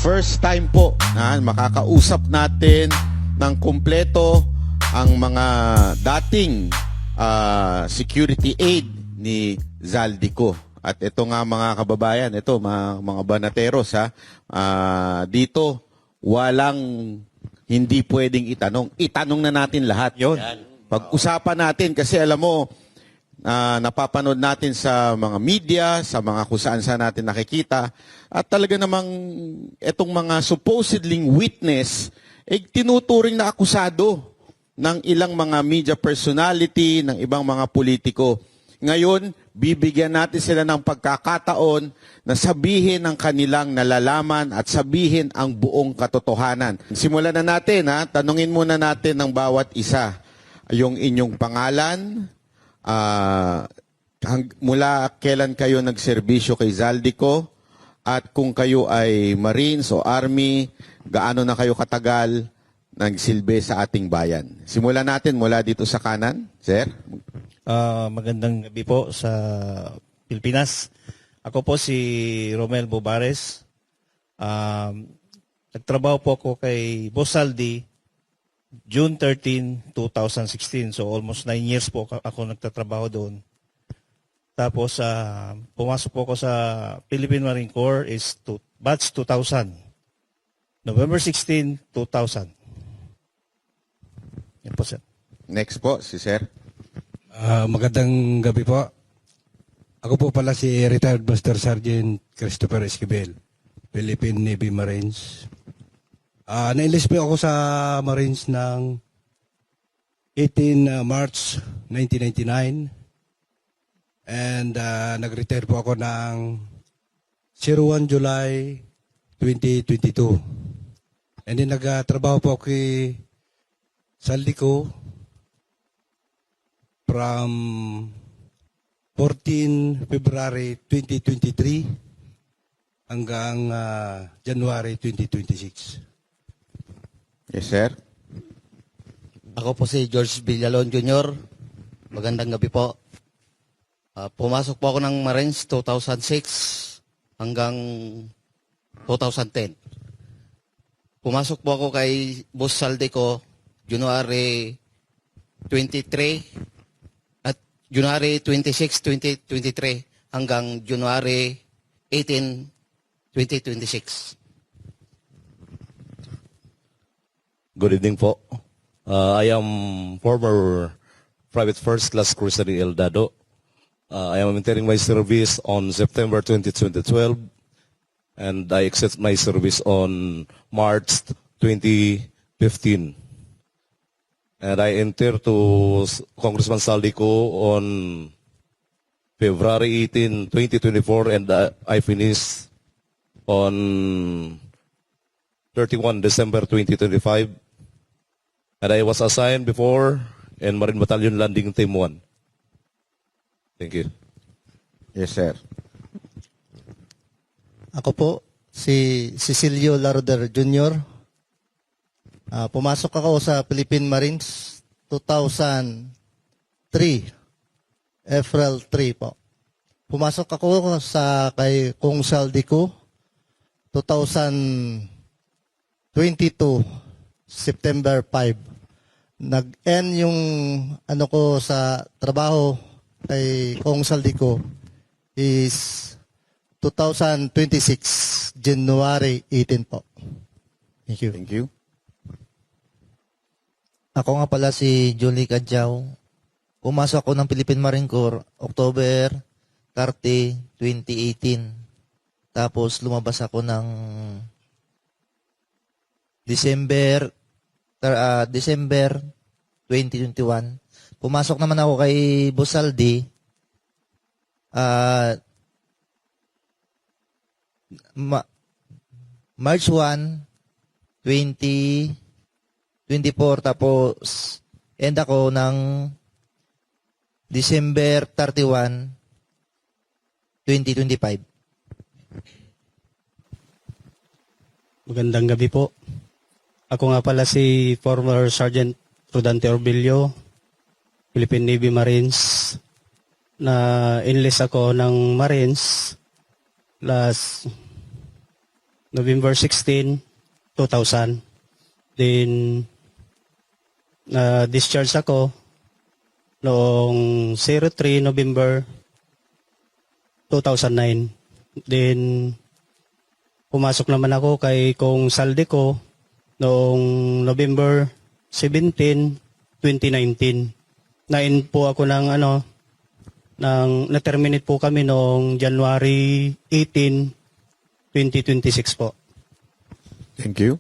first time po na makakausap natin ng kumpleto ang mga dating security aid ni Zaldico. At ito nga mga kababayan, ito mga banateros ha, dito walang hindi pwedeng itanong. Itanong na natin lahat. Yun. Pag-usapan natin kasi alam mo, napapanood natin sa mga media, sa mga kung saan natin nakikita, at talaga namang itong mga supposedly witness, tinuturing na akusado ng ilang mga media personality, ng ibang mga politiko. Ngayon, bibigyan natin sila ng pagkakataon na sabihin ang kanilang nalalaman at sabihin ang buong katotohanan. Simulan na natin, ha? Tanungin muna natin ng bawat isa yung inyong pangalan, mula kailan kayo nagserbisyo kay Zaldico, at kung kayo ay Marines o Army, gaano na kayo katagal nagsilbi sa ating bayan. Simulan natin mula dito sa kanan, sir. Magandang gabi po sa Pilipinas. Ako po si Romel Bobares. Nagtrabaho po ako kay Boss Zaldi June 13, 2016. So almost 9 years po ako nagtatrabaho doon. Tapos pumasok po ako sa Philippine Marine Corps is batch 2000. November 16, 2000. Yan po, sir. Next po, si sir. Magandang gabi po. Ako po pala si Retired Master Sergeant Christopher Esquivel, Philippine Navy Marines. Na-enlist po ako sa Marines ng 18 March 1999 and nag-retire po ako ng 01 July 2022. And then nagtrabaho po ako kay Zaldico from 14 February 2023 hanggang January 2026. Yes, sir. Ako po si George Villalon Jr. Magandang gabi po. Pumasok po ako ng Marines 2006 hanggang 2010. Pumasok po ako kay Boss Zaldico January 23 at January 26, 2023 hanggang January 18, 2026. Good evening po. I am former Private First Class Cruiser Eldado. I am entering my service on September 2012 and I exit my service on March 2015. And I enter to Congressman Zaldico on February 18, 2024 and I finish on 31 December 2025. And I was assigned before in Marine Battalion Landing Team 1. Thank you. Yes, sir. Ako po si Cecilio Laroder Jr. Pumasok ako sa Philippine Marines 2003, April 3 po. Pumasok ako sa kay Kong Zaldico 2022, September 5. Nag-end yung ano ko sa trabaho kay Kong Zaldico is 2026, January 18 po. Thank you. Thank you. Ako nga pala si Julie Cadjao. Pumasok ako ng Philippine Marine Corps October 30, 2018. Tapos lumabas ako ng December 2021. Pumasok naman ako kay Boss Zaldi March 1, 2024. Tapos end ako ng December 31, 2025. Magandang gabi po. Ako nga pala si former Sergeant Prudante Orbilio, Philippine Navy Marines. Na enlist ako ng Marines last November 16, 2000. Then, discharge ako noong 03 November 2009. Then, pumasok naman ako kay Kong Saldico noong November 17, 2019. Na-in po ako ng na-terminate po kami noong January 18, 2026 po. Thank you.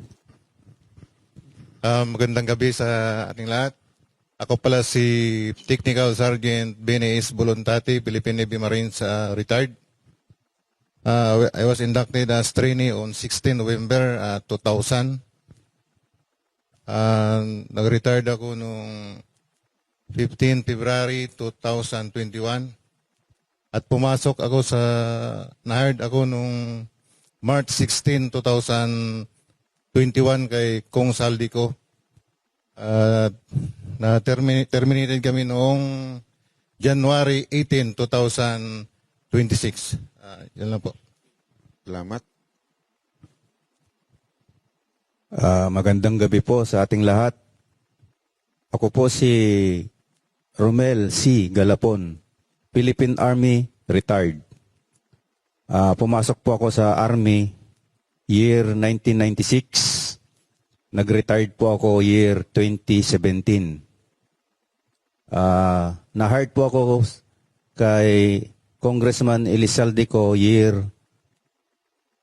Magandang gabi sa ating lahat. Ako pala si Technical Sergeant Benes Bolontati, Philippine Navy Marines, retired. I was inducted as trainee on 16 November 2000. Nag-retired ako noong 15 February 2021. At pumasok ako na-hired ako noong March 16, 2021 kay Kong Saldico. Terminated kami noong January 18, 2026. Yan lang po. Salamat. Magandang gabi po sa ating lahat. Ako po si Romel C. Galapon, Philippine Army, retired. Pumasok po ako sa Army year 1996. Nag-retired po ako year 2017. Na-hired po ako kay Congressman Elizalde year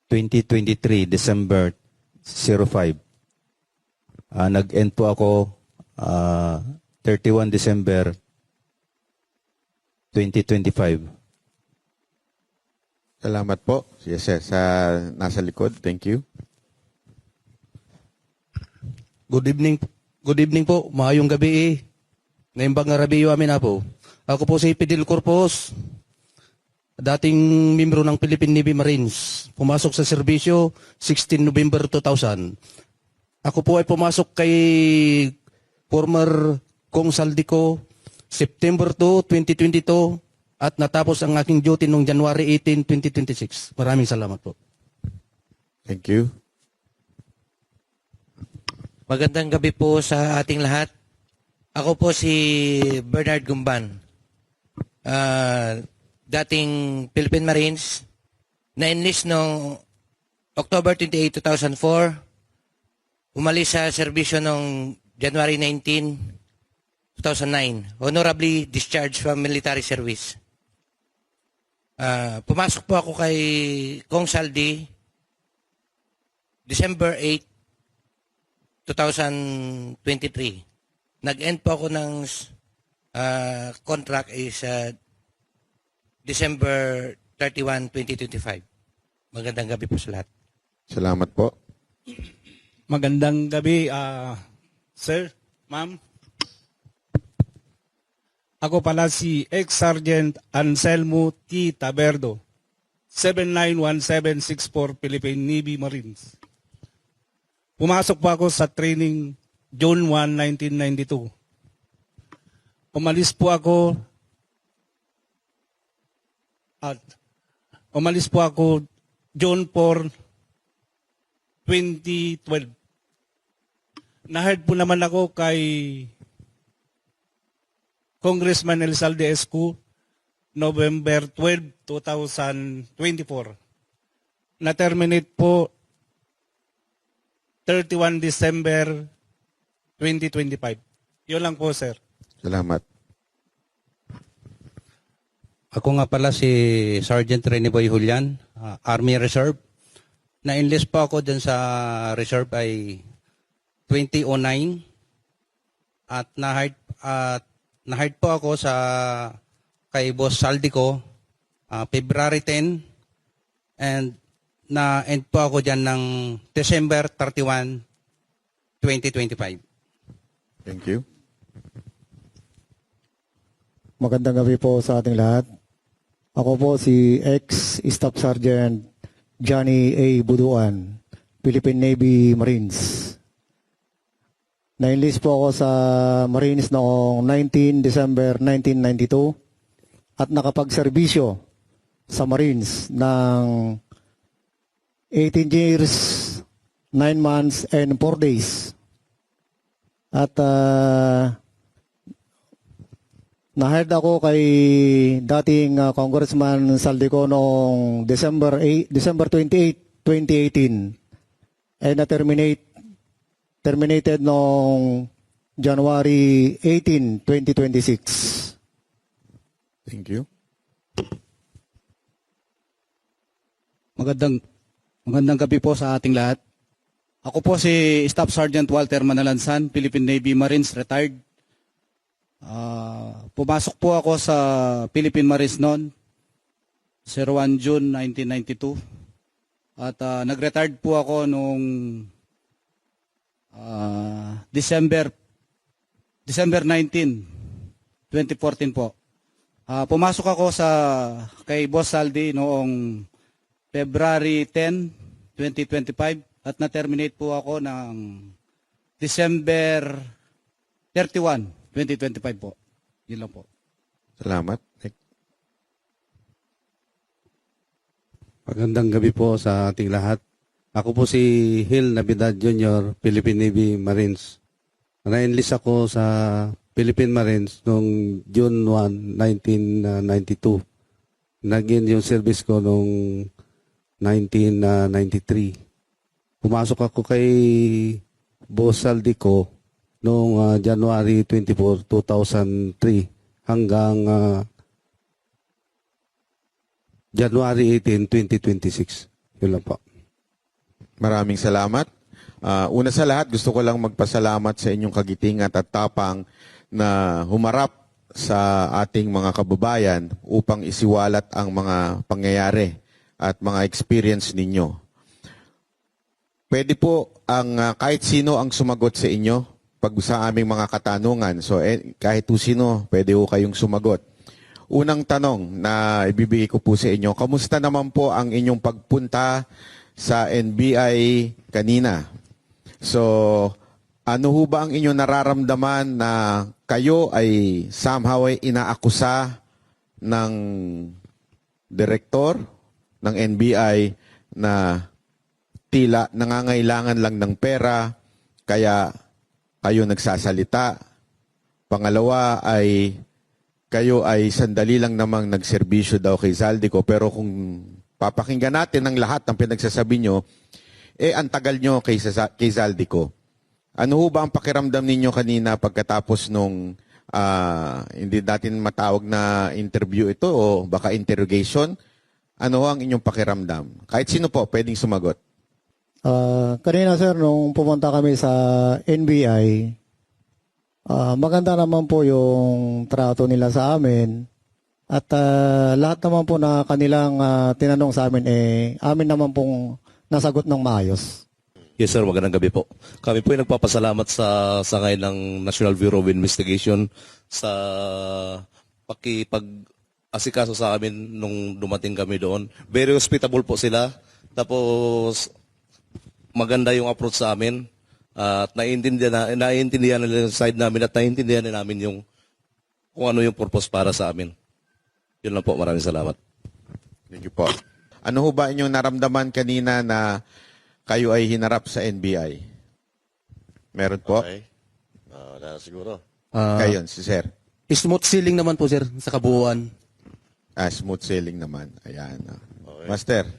2023, December 05. Nag-end po ako 31 December 2025. Salamat po. Yes, sa nasa likod. Thank you. Good evening po. Maayong gabi. Naimbang nga rabiyo amin na po. Ako po si Fidel Corpus, dating membro ng Philippine Navy Marines. Pumasok sa serbisyo 16 November 2000. Ako po ay pumasok kay former Kong Saldico September 2, 2022 at natapos ang aking duty noong January 18, 2026. Maraming salamat po. Thank you. Magandang gabi po sa ating lahat. Ako po si Bernard Gumban, dating Philippine Marines, na-enlist noong October 28, 2004, umalis sa serbisyo noong January 19, 2009, honorably discharged from military service. Pumasok po ako kay Kong Saldi December 8, 2023. Nag-end po ako ng contract is December 31, 2025. Magandang gabi po sa lahat. Salamat po. Magandang gabi, sir, ma'am. Ako pala si ex-sergeant Anselmo T. Taberdo, 791764 Philippine Navy Marines. Pumasok po ako sa training June 1, 1992. Umalis po ako June 4, 2012. Na-hired po naman ako kay Congressman Elizalde Escu November 12, 2024. Na-terminate po 31 December 2025. Yun lang po, sir. Salamat. Ako nga pala si Sergeant Rene Boy Julian, Army Reserve. Na-enlist po ako dyan sa Reserve ay 2009 at na-hired po ako kay Boss Saldico February 10 and na-end po ako dyan ng December 31, 2025. Thank you. Magandang gabi po sa ating lahat. Ako po si ex-Staff Sergeant Johnny A. Buduan, Philippine Navy Marines. Na-enlist po ako sa Marines noong 19 December 1992 at nakapagserbisyo sa Marines ng 18 years, 9 months, and 4 days. At na-hired ako kay dating Congressman Saldico noong December 28, 2018. And terminated noong January 18, 2026. Thank you. Magandang gabi po sa ating lahat. Ako po si Staff Sergeant Walter Manalansan, Philippine Navy Marines, retired. Pumasok po ako sa Philippine Marines noon, 01 June 1992. At nag-retired po ako noong December 19, 2014 po. Pumasok ako kay Boss Saldi noong February 10, 2025 at na-terminate po ako ng December 31, 2025 po. Yun lang po. Salamat. Magandang gabi po sa ating lahat. Ako po si Hil Navidad Jr., Philippine Navy Marines. Na-enlist ako sa Philippine Marines noong June 1, 1992. Naging yung service ko noong 1993. Pumasok ako kay Boss Saldico noong January 24, 2003 hanggang January 18, 2026. Yun lang po. Maraming salamat. Una sa lahat, gusto ko lang magpasalamat sa inyong kagitingan at tapang na humarap sa ating mga kababayan upang isiwalat ang mga pangyayari at mga experience ninyo. Pwede po kahit sino ang sumagot sa inyo pag sa aming mga katanungan. So kahit sino, pwede po kayong sumagot. Unang tanong na ibibigay ko po sa inyo, kamusta naman po ang inyong pagpunta sa NBI kanina? So, ano ho ba ang inyong nararamdaman na kayo ay somehow ay inaakusa ng direktor ng NBI na tila nangangailangan lang ng pera, kaya kayo nagsasalita. Pangalawa ay kayo ay sandali lang namang nagserbisyo daw kay Saldico, pero kung papakinggan natin ang lahat ng pinagsasabi nyo, ang tagal nyo kay Saldico. Ano ho ba ang pakiramdam ninyo kanina pagkatapos nung hindi natin matawag na interview ito o baka interrogation? Ano ho ang inyong pakiramdam? Kahit sino po, pwedeng sumagot. Kanina sir, nung pumunta kami sa NBI, maganda naman po yung trato nila sa amin. At lahat naman po na kanilang tinanong sa amin, amin naman pong nasagot ng maayos. Yes sir, magandang gabi po. Kami po ay nagpapasalamat sa ngayon ng National Bureau of Investigation sa pakipag-asikaso sa amin nung dumating kami doon. Very hospitable po sila. Tapos maganda yung approach sa amin. At naiintindihan nila yung side namin at naiintindihan namin yung kung ano yung purpose para sa amin. Yun lang po, maraming salamat. Thank you po. Ano ho ba inyong naramdaman kanina na kayo ay hinarap sa NBI? Meron po? Okay. Siguro. Kayo, si Sir. Smooth sailing naman po, sir, sa kabuuan. Smooth sailing naman. Ayan. Okay. Master.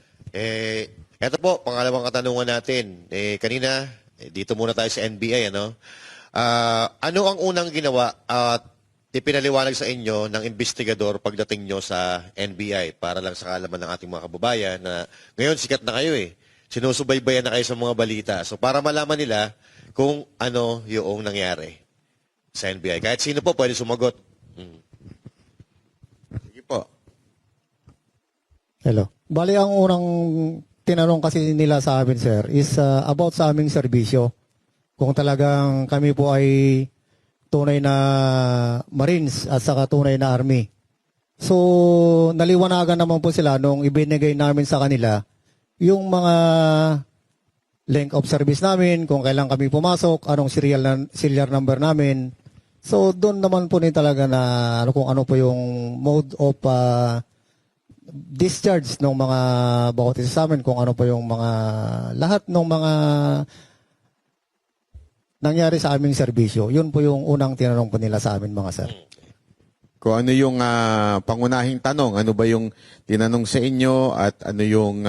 Eto po, pangalawang katanungan natin. Kanina, dito muna tayo sa NBI, ano? Ano ang unang ginawa at ipinaliwanag sa inyo ng investigador pagdating nyo sa NBI para lang sa kaalaman ng ating mga kababayan na ngayon sikat na kayo sinusubaybayan na kayo sa mga balita. So para malaman nila kung ano yung nangyari sa NBI. Kahit sino po pwede sumagot. Sige po. Hello. Bali, ang unang tinanong kasi nila sa amin, sir, is about sa aming serbisyo. Kung talagang kami po ay tunay na Marines at saka tunay na Army. So, naliwanagan naman po sila nung ibinigay namin sa kanila yung mga length of service namin, kung kailan kami pumasok, anong serial number namin. So, doon naman po talaga na kung ano po yung mode of discharge ng mga bawat isa sa amin kung ano po yung mga lahat ng mga nangyari sa aming serbisyo. Yun po yung unang tinanong po nila sa amin, mga sir. Kung ano yung pangunahing tanong, ano ba yung tinanong sa inyo at ano yung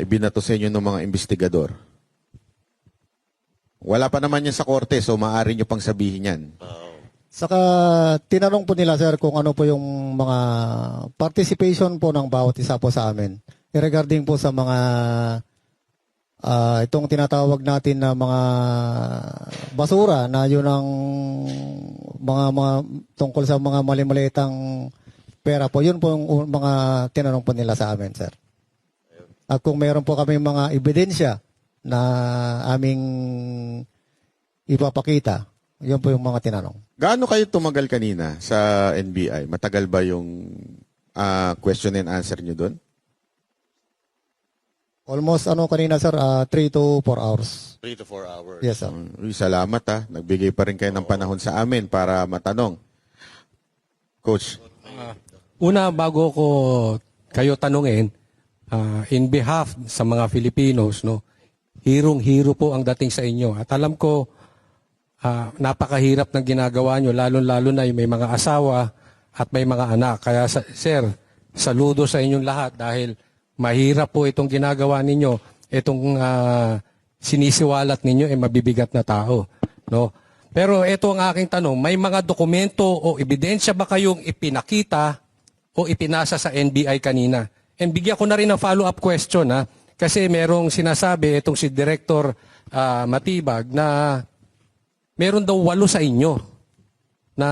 ibinato sa inyo ng mga investigador? Wala pa naman yan sa korte, so maaari nyo pang sabihin yan. Saka tinanong po nila, sir, kung ano po yung mga participation po ng bawat isa po sa amin. Regarding po sa mga itong tinatawag natin na mga basura na yun ang mga tungkol sa mga mali-malitang pera po. Yun po yung mga tinanong po nila sa amin, sir. At kung meron po kami mga ebidensya na aming ipapakita, yun po yung mga tinanong. Gaano kayo tumagal kanina sa NBI? Matagal ba yung question and answer nyo doon? Almost kanina, sir, 3 to 4 hours. 3 to 4 hours. Yes, sir. Salamat Nagbigay pa rin kayo ng panahon sa amin para matanong. Coach. Una, bago ko kayo tanungin, in behalf sa mga Filipinos, no, hirong-hiro po ang dating sa inyo. At alam ko, napakahirap ng ginagawa nyo, lalo-lalo na yung may mga asawa at may mga anak. Kaya, sir, saludo sa inyong lahat dahil mahirap po itong ginagawa ninyo, itong sinisiwalat ninyo ay mabibigat na tao. No? Pero ito ang aking tanong, may mga dokumento o ebidensya ba kayong ipinakita o ipinasa sa NBI kanina? And bigyan ko na rin ng follow-up question, kasi merong sinasabi itong si Director Matibag na meron daw 8 sa inyo na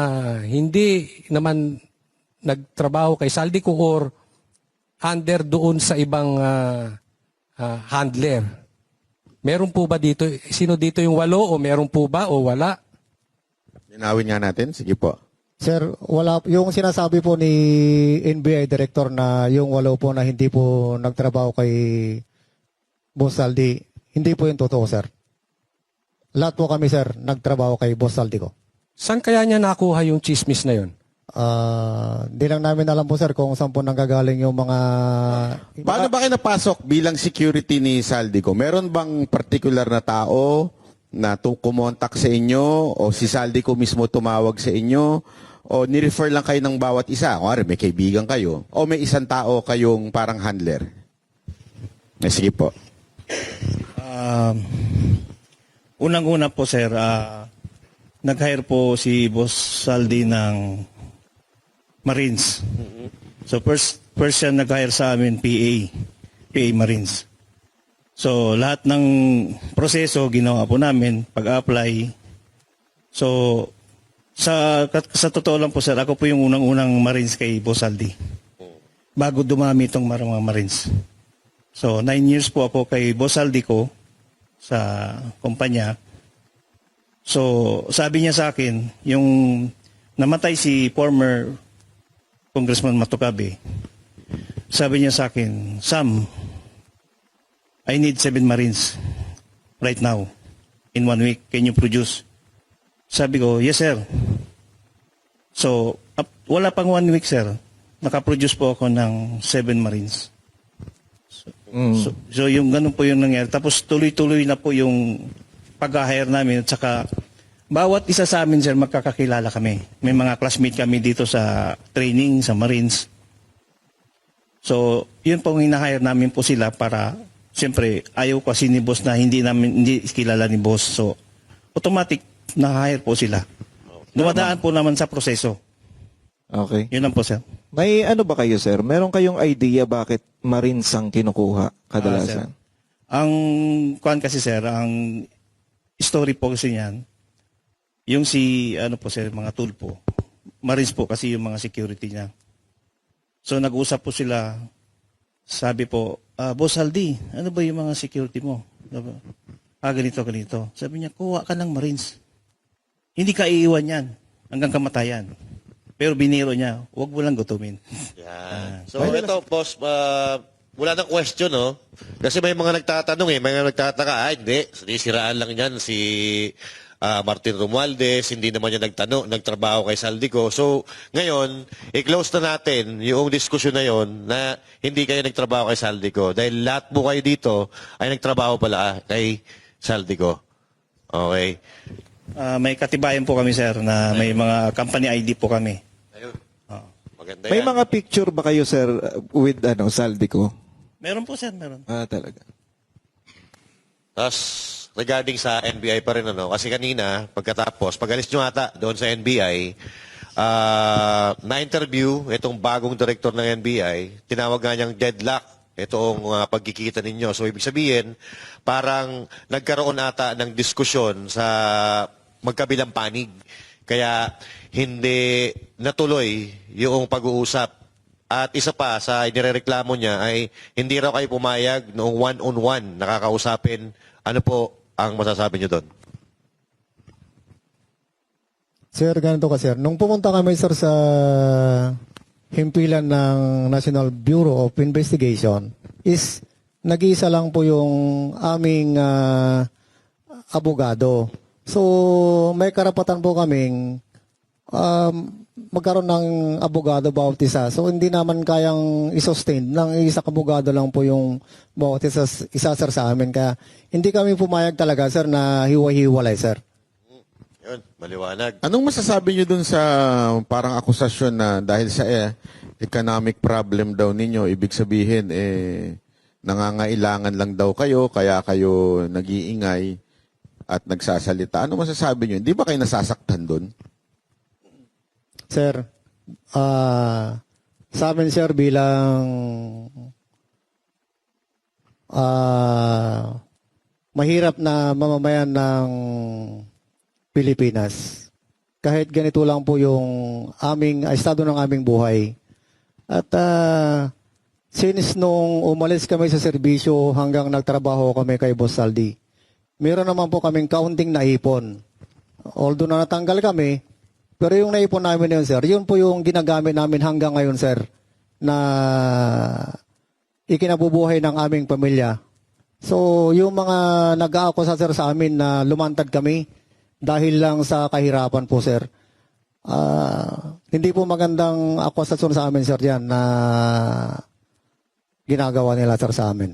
hindi naman nagtrabaho kay Saldico or under doon sa ibang handler. Meron po ba dito? Sino dito yung 8 o meron po ba o wala? Linawin nga natin. Sige po. Sir, wala. Yung sinasabi po ni NBI Director na yung 8 po na hindi po nagtrabaho kay Boss Saldi, hindi po yung totoo, sir. Lahat po kami, sir, nagtrabaho kay Boss Saldi ko. Saan kaya niya nakuha yung chismis na yun? Di lang namin alam po, sir, kung saan po nanggagaling yung mga... Paano ba kayo napasok bilang security ni Saldico? Meron bang particular na tao na kumontak sa inyo o si Saldico mismo tumawag sa inyo o ni-refer lang kayo ng bawat isa? Kung may kaibigan kayo o may isang tao kayong parang handler? Sige po. Unang-una po, sir, nag-hire po si Boss Saldi ng Marines. So first siya nag-hire sa amin PA Marines. So lahat ng proseso ginawa po namin pag-apply. So sa totoo lang po, sir, ako po yung unang-unang Marines kay Boss Saldi. Bago dumami itong mga Marines. So 9 years po ako kay Boss Saldi ko sa kumpanya. So sabi niya sa akin, yung namatay si former Congressman Matucabe, sabi niya sa akin, Sam, I need 7 Marines right now in 1 week. Can you produce? Sabi ko, yes, sir. So, wala pang 1 week, sir. Nakaproduce po ako ng 7 Marines. So yung ganun po yung nangyari. Tapos tuloy-tuloy na po yung pag-hire namin at saka bawat isa sa amin, sir, magkakakilala kami. May mga classmate kami dito sa training, sa Marines. So, yun pong hina-hire namin po sila para, siyempre, ayaw kasi ni boss na hindi kilala ni boss. So, automatic, na-hire po sila. Dumadaan po naman sa proseso. Okay. Yun lang po, sir. May ano ba kayo, sir? Meron kayong idea bakit Marines ang kinukuha kadalasan? Ang kuan kasi, sir, ang story po kasi niyan, yung po sir, mga tulpo, Marines po kasi yung mga security niya. So nag-usap po sila, sabi po, Boss Saldi, ano ba yung mga security mo? Ganito. Sabi niya, kuha ka ng Marines. Hindi ka iiwan yan hanggang kamatayan. Pero biniro niya, huwag mo lang gutumin. Yan. So ito, boss, wala nang question, no? Kasi may mga nagtatanong may mga nagtataka, hindi, sinisiraan lang yan si Martin Romualdez, hindi naman niya nagtrabaho kay Saldico. So, ngayon, i-close na natin yung diskusyon na yon na hindi kayo nagtrabaho kay Saldico. Dahil lahat po kayo dito ay nagtrabaho pala kay Saldico. Okay. May katibayan po kami, sir, na may mga company ID po kami. Ayun. Maganda May yan. mga picture ba kayo, sir, with Saldico? Meron po, sir, meron. Talaga. Tapos, regarding sa NBI pa rin, kasi kanina, pagkatapos, pag-alis nyo ata doon sa NBI, na-interview itong bagong director ng NBI, tinawag nga niyang deadlock itong pagkikita ninyo. So, ibig sabihin, parang nagkaroon ata ng diskusyon sa magkabilang panig. Kaya, hindi natuloy yung pag-uusap. At isa pa sa inireklamo niya ay hindi raw kayo pumayag noong one-on-one nakakausapin. Ano po ang masasabi niyo doon? Sir, ganito ka, sir. Nung pumunta kami, sir, sa himpilan ng National Bureau of Investigation, is nag-iisa lang po yung aming abogado. So, may karapatan po kaming magkaroon ng abogado bawat isa. So, hindi naman kayang isustain ng isang abogado lang po yung bawat isa, sir, sa amin. Kaya, hindi kami pumayag talaga, sir, na hiwa-hiwalay, sir. Yun, maliwanag. Anong masasabi niyo dun sa parang akusasyon na dahil sa economic problem daw ninyo, ibig sabihin, nangangailangan lang daw kayo, kaya kayo nag-iingay at nagsasalita. Ano masasabi niyo? Hindi ba kayo nasasaktan dun? Sir, sa amin, sir, bilang mahirap na mamamayan ng Pilipinas, kahit ganito lang po yung estado ng aming buhay. At since nung umalis kami sa serbisyo hanggang nagtrabaho kami kay Boss Saldi, meron naman po kaming kaunting naipon. Although na natanggal kami, pero yung naipon namin yun, sir, yun po yung ginagamit namin hanggang ngayon, sir, na ikinabubuhay ng aming pamilya. So, yung mga nag-aakusa, sir, sa amin na lumantad kami dahil lang sa kahirapan po, sir, hindi po magandang akusasyon sa amin, sir, yan na ginagawa nila, sir, sa amin.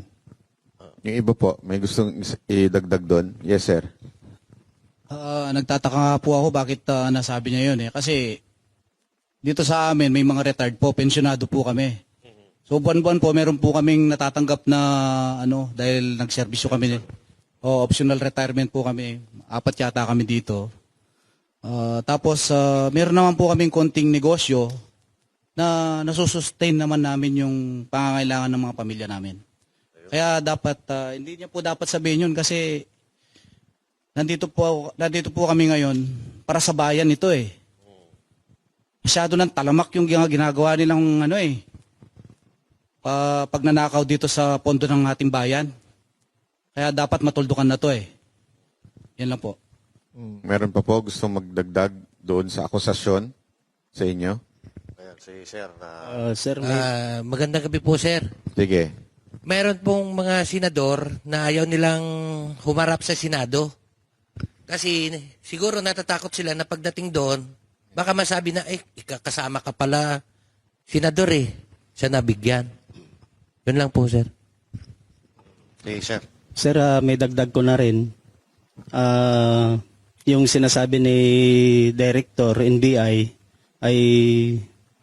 Yung iba po, may gustong idagdag doon? Yes, sir. Nagtataka nga po ako bakit nasabi niya yun. Kasi dito sa amin may mga retired po, pensionado po kami. So buwan-buwan po meron po kaming natatanggap na dahil nagserbisyo kami. Optional retirement po kami. 4 yata kami dito. Tapos meron naman po kaming konting negosyo na nasusustain naman namin yung pangangailangan ng mga pamilya namin. Kaya dapat, hindi niya po dapat sabihin yun kasi nandito po kami ngayon para sa bayan ito eh. Masyado ng talamak yung ginagawa nilang pagnanakaw dito sa pondo ng ating bayan. Kaya dapat matuldukan na to eh. Yan lang po. Meron pa po gusto magdagdag doon sa akusasyon sa inyo? Ayan, si Sir. Sir, magandang gabi po, sir. Sige. Meron pong mga senador na ayaw nilang humarap sa Senado. Kasi siguro natatakot sila na pagdating doon, baka masabi na, kasama ka pala, senador siya nabigyan. Yun lang po, sir. Okay, sir. Sir, may dagdag ko na rin. Yung sinasabi ni Director NBI ay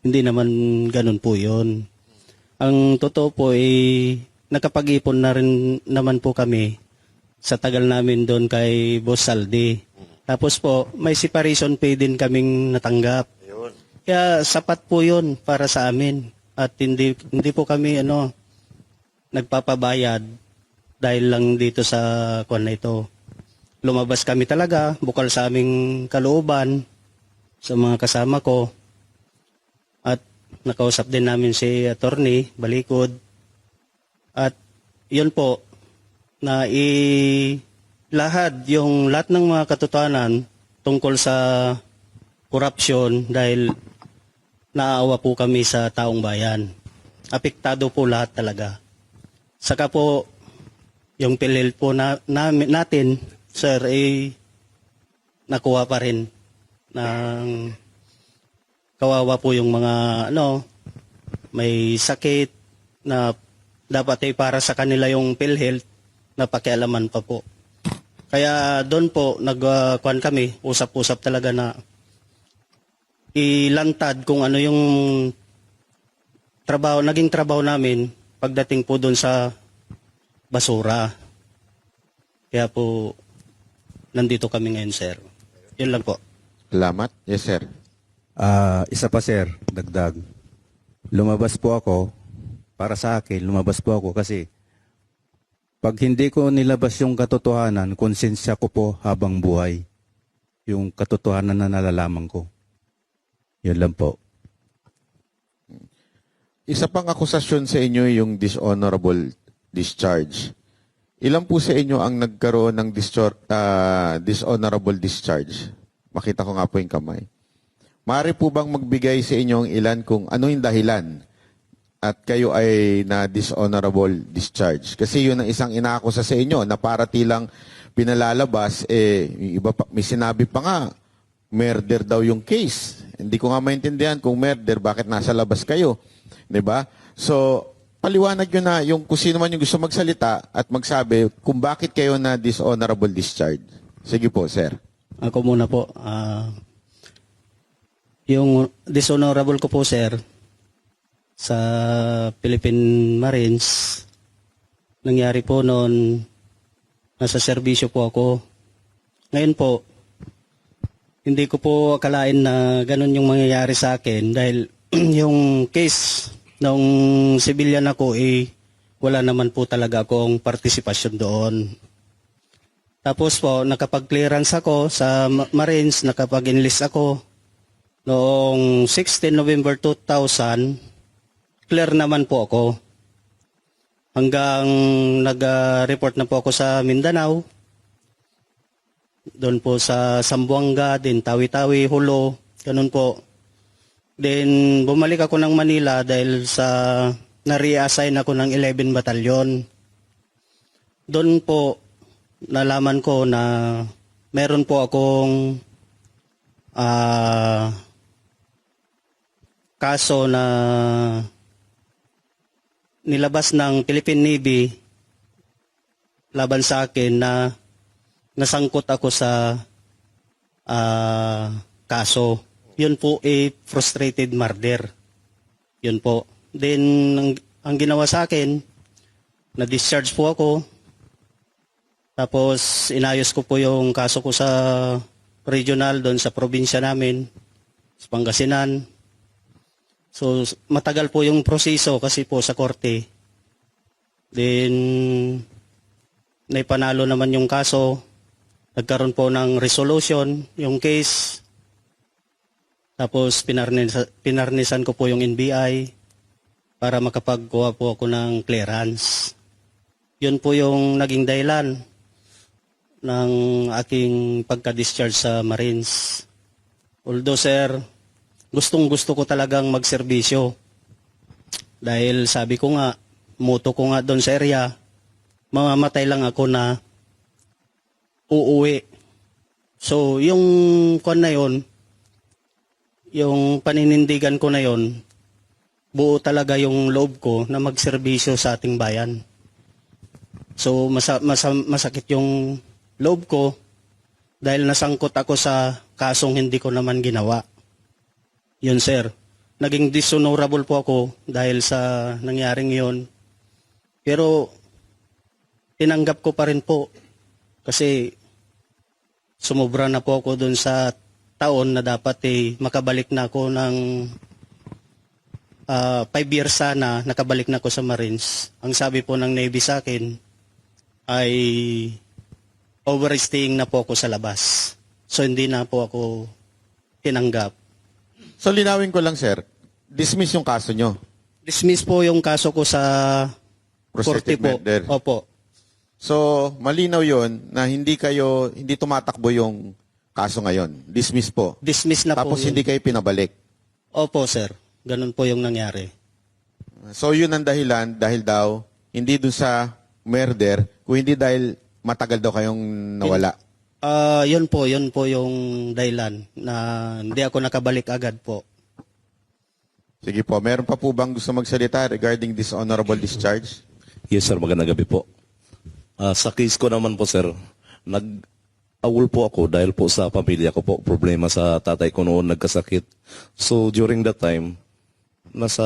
hindi naman ganun po yun. Ang totoo po nakapag-ipon na rin naman po kami sa tagal namin doon kay Boss Saldi. Tapos po, may separation pay din kaming natanggap. Ayun. Kaya sapat po yun para sa amin. At hindi po kami nagpapabayad dahil lang dito sa kwan na ito. Lumabas kami talaga, bukal sa aming kalooban, sa mga kasama ko. At nakausap din namin si attorney, Balikod. At yun po, na lahat ng mga katotohanan tungkol sa korupsyon dahil naawa po kami sa taong bayan. Apektado po lahat talaga. Saka po, yung PhilHealth po natin, sir, nakuha pa rin ng kawawa po yung mga may sakit na dapat ay para sa kanila yung PhilHealth na pakialaman pa po. Kaya doon po nagkuhan kami, usap-usap talaga na ilantad kung ano yung naging trabaho namin pagdating po doon sa basura. Kaya po nandito kami ngayon, sir. Yun lang po. Salamat. Yes, sir. Isa pa sir, dagdag. Lumabas po ako, para sa akin, lumabas po ako kasi pag hindi ko nilabas yung katotohanan, konsensya ko po habang buhay. Yung katotohanan na nalalaman ko. Yun lang po. Isa pang akusasyon sa inyo yung dishonorable discharge. Ilan po sa inyo ang nagkaroon ng dishonorable discharge? Makita ko nga po yung kamay. Maaari po bang magbigay sa inyo ang ilan kung ano yung dahilan at kayo ay na dishonorable discharge? Kasi yun ang isang inaakusa sa inyo na para tilang pinalalabas, yung iba pa, may sinabi pa nga, murder daw yung case. Hindi ko nga maintindihan kung murder, bakit nasa labas kayo? 'Di ba? So, paliwanag nyo na yung kung sino man yung gusto magsalita at magsabi kung bakit kayo na dishonorable discharge. Sige po, sir. Ako muna po. Yung dishonorable ko po, sir, sa Philippine Marines, nangyari po noon, nasa serbisyo po ako. Ngayon po, hindi ko po akalain na ganun yung mangyayari sa akin dahil yung case nung civilian ako wala naman po talaga akong partisipasyon doon. Tapos po, nakapag-clearance ako sa Marines, nakapag-enlist ako noong 16 November 2000, clear naman po ako. Hanggang nag-report na po ako sa Mindanao, doon po sa Zamboanga, din Tawi-Tawi, Hulo, ganun po. Then bumalik ako ng Manila dahil sa na-reassign ako ng 11 Batalyon. Doon po nalaman ko na meron po akong kaso na nilabas ng Philippine Navy laban sa akin na nasangkot ako sa kaso. Yun po frustrated murder. Yun po. Then, ang ginawa sa akin, na-discharge po ako. Tapos, inayos ko po yung kaso ko sa regional, doon sa probinsya namin, sa Pangasinan. So, matagal po yung proseso kasi po sa korte. Then, naipanalo naman yung kaso. Nagkaroon po ng resolution, yung case. Tapos pinarnisan ko po yung NBI para makapagkuha po ako ng clearance. Yun po yung naging dahilan ng aking pagka-discharge sa Marines. Although sir, gustong-gusto ko talagang magserbisyo. Dahil sabi ko nga, motto ko nga doon sa area, mamamatay lang ako na uuwi. So yung na yun, yung paninindigan ko na yon, buo talaga yung loob ko na magserbisyo sa ating bayan. So masakit yung loob ko dahil nasangkot ako sa kasong hindi ko naman ginawa. Yun sir, naging dishonorable po ako dahil sa nangyaring yon. Pero tinanggap ko pa rin po kasi sumobra na po ako dun sa taon na dapat makabalik na ako ng 5 years sana, nakabalik na ako sa Marines. Ang sabi po ng Navy sa akin ay overstaying na po ako sa labas. So hindi na po ako tinanggap. So linawin ko lang sir, dismiss yung kaso nyo. Dismiss po yung kaso ko sa korte Prostitute po. murder. Opo. So malinaw yon na hindi tumatakbo yung kaso ngayon. Dismiss po. Dismiss na Tapos po. hindi kayo pinabalik. Opo sir, ganun po yung nangyari. So yun ang dahilan dahil daw hindi dun sa murder, kung hindi dahil matagal daw kayong nawala. Yun po yung dahilan na hindi ako nakabalik agad po. Sige po, meron pa po bang gusto magsalita regarding this honorable discharge? Yes, sir. Magandang gabi po. Sa case ko naman po, sir, nag-awol po ako dahil po sa pamilya ko po. Problema sa tatay ko noon, nagkasakit. So, during that time, nasa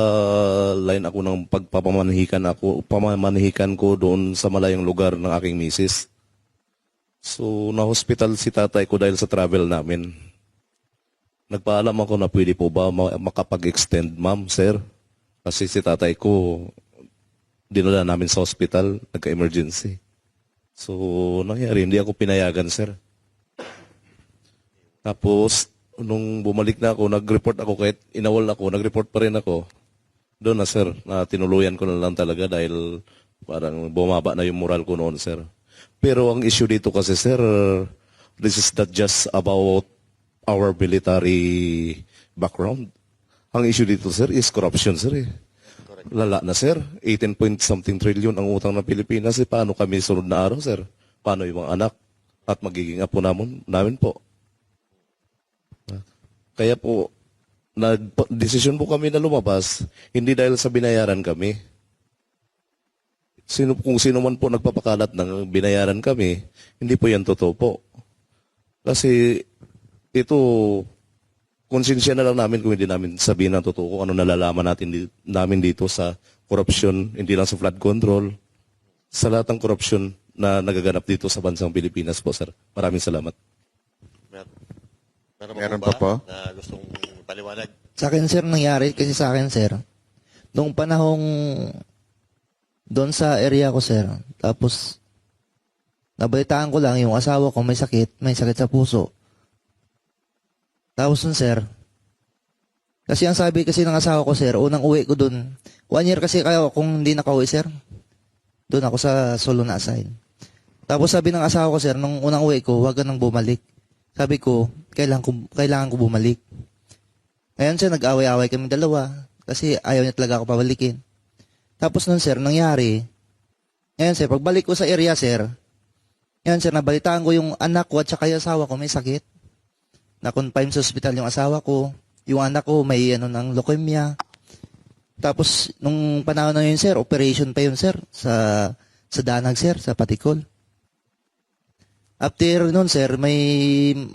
line ako ng pamamanihikan ko doon sa malayong lugar ng aking misis. So, na-hospital si tatay ko dahil sa travel namin. Nagpaalam ako na pwede po ba makapag-extend, ma'am, sir? Kasi si tatay ko, dinala namin sa hospital, nagka-emergency. So, nangyari, hindi ako pinayagan, sir. Tapos, nung bumalik na ako, nag-report ako, kahit inawal ako, nag-report pa rin ako. Doon na, sir, na tinuluyan ko na lang talaga dahil parang bumaba na yung moral ko noon, sir. Pero ang issue dito kasi, sir, this is not just about our military background. Ang issue dito, sir, is corruption, sir. Lala na, sir. 18 point something trillion ang utang ng Pilipinas. Paano kami sunod na araw, sir? Paano yung mga anak? At magiging apo namin po. Kaya po, nag-desisyon po kami na lumabas, hindi dahil sa binayaran kami. Kung sino man po nagpapakalat ng binayaran kami, hindi po yan totoo po. Kasi ito, konsensya na lang namin kung hindi namin sabihin ng totoo kung ano nalalaman namin dito sa korupsyon, hindi lang sa flood control, sa lahat ng korupsyon na nagaganap dito sa bansang Pilipinas po, sir. Maraming salamat. Meron pa po na gustong paliwanag? Sa akin, sir, nangyari kasi sa akin, sir, noong panahong doon sa area ko, sir, tapos nabalitaan ko lang yung asawa ko may sakit sa puso. Tapos nun, sir, kasi ang sabi kasi ng asawa ko, sir, unang uwi ko doon, 1 year kasi kayo kung hindi nakauwi, sir, doon ako sa solo na assign. Tapos sabi ng asawa ko, sir, nung unang uwi ko, huwag ka nang bumalik. Sabi ko, kailangan ko bumalik. Ngayon, sir, nag-away-away kami dalawa kasi ayaw niya talaga ako pabalikin. Tapos nun, sir, nangyari, ngayon, sir, pagbalik ko sa area, sir, ngayon, sir, nabalitaan ko yung anak ko at saka yung asawa ko may sakit. Na-confine sa hospital yung asawa ko. Yung anak ko may ng leukemia. Tapos, nung panahon na yun, sir, operation pa yun, sir, sa Danag, sir, sa Patikol. After nun, sir,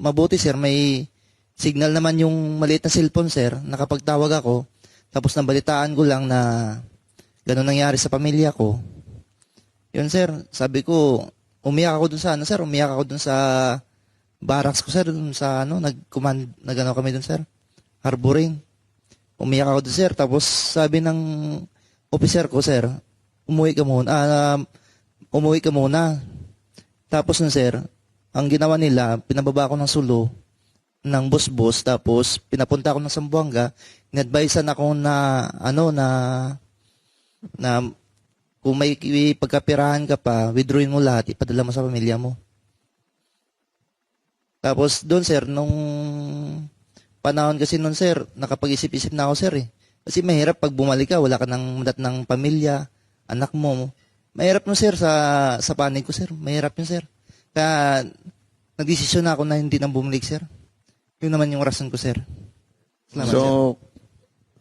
mabuti, sir, may signal naman yung maliit na cellphone, sir, nakapagtawag ako. Tapos nabalitaan ko lang na ganun nangyari sa pamilya ko. Yun, sir, sabi ko, umiyak ako dun sa, umiyak ako dun sa barracks ko, sir, dun sa, nag-ano kami dun, sir, harboring. Umiyak ako dun, sir, tapos sabi ng officer ko, sir, umuwi ka muna. Tapos nun, sir, ang ginawa nila, pinababa ko ng Sulu, ng bus-bus, tapos pinapunta ako ng Zamboanga, in-advisean ako na kung may pagkapirahan ka pa, withdrawin mo lahat, ipadala mo sa pamilya mo. Tapos doon, sir, nung panahon kasi noon, sir, nakapag-isip-isip na ako, sir, eh. Kasi mahirap pag bumalik ka, wala ka ng madat ng pamilya, anak mo. Mahirap mo, sir, sa panig ko, sir. Mahirap yun, sir. Kaya nagdesisyon na ako na hindi nang bumalik, sir. Yun naman yung rason ko, sir. Salamat, So,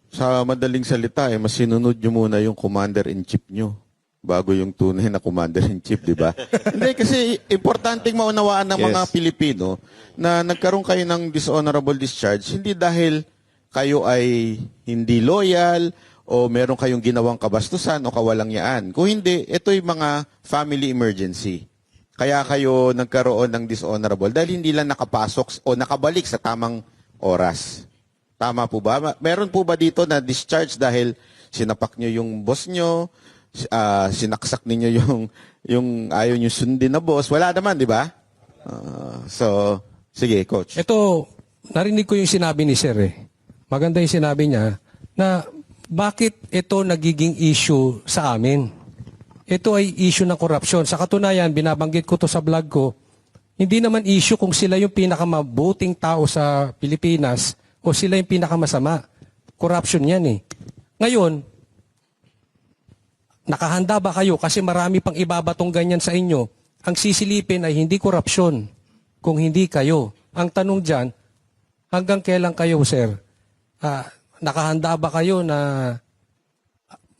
sir. sa madaling salita, mas sinunod nyo muna yung commander-in-chief nyo bago yung tunay na commander-in-chief, di ba? Hindi, kasi importanteng maunawaan ng mga Pilipino na nagkaroon kayo ng dishonorable discharge, hindi dahil kayo ay hindi loyal o meron kayong ginawang kabastusan o kawalangyaan. Kung hindi, ito'y mga family emergency. Kaya kayo nagkaroon ng dishonorable dahil hindi lang nakapasok o nakabalik sa tamang oras. Tama po ba? Meron po ba dito na discharge dahil sinapak nyo yung boss nyo, sinaksak ninyo yung ayaw nyo sundin na boss? Wala naman, di ba? So, sige, coach. Ito, narinig ko yung sinabi ni Sir eh. Maganda yung sinabi niya na bakit ito nagiging issue sa amin? Ito ay issue ng korupsyon. Sa katunayan, binabanggit ko to sa vlog ko, hindi naman issue kung sila yung pinakamabuting tao sa Pilipinas o sila yung pinakamasama. Corruption yan eh. Ngayon, nakahanda ba kayo? Kasi marami pang ibabatong ganyan sa inyo. Ang sisilipin ay hindi korupsyon. kung hindi kayo. Ang tanong dyan, hanggang kailan kayo, sir? Nakahanda ba kayo na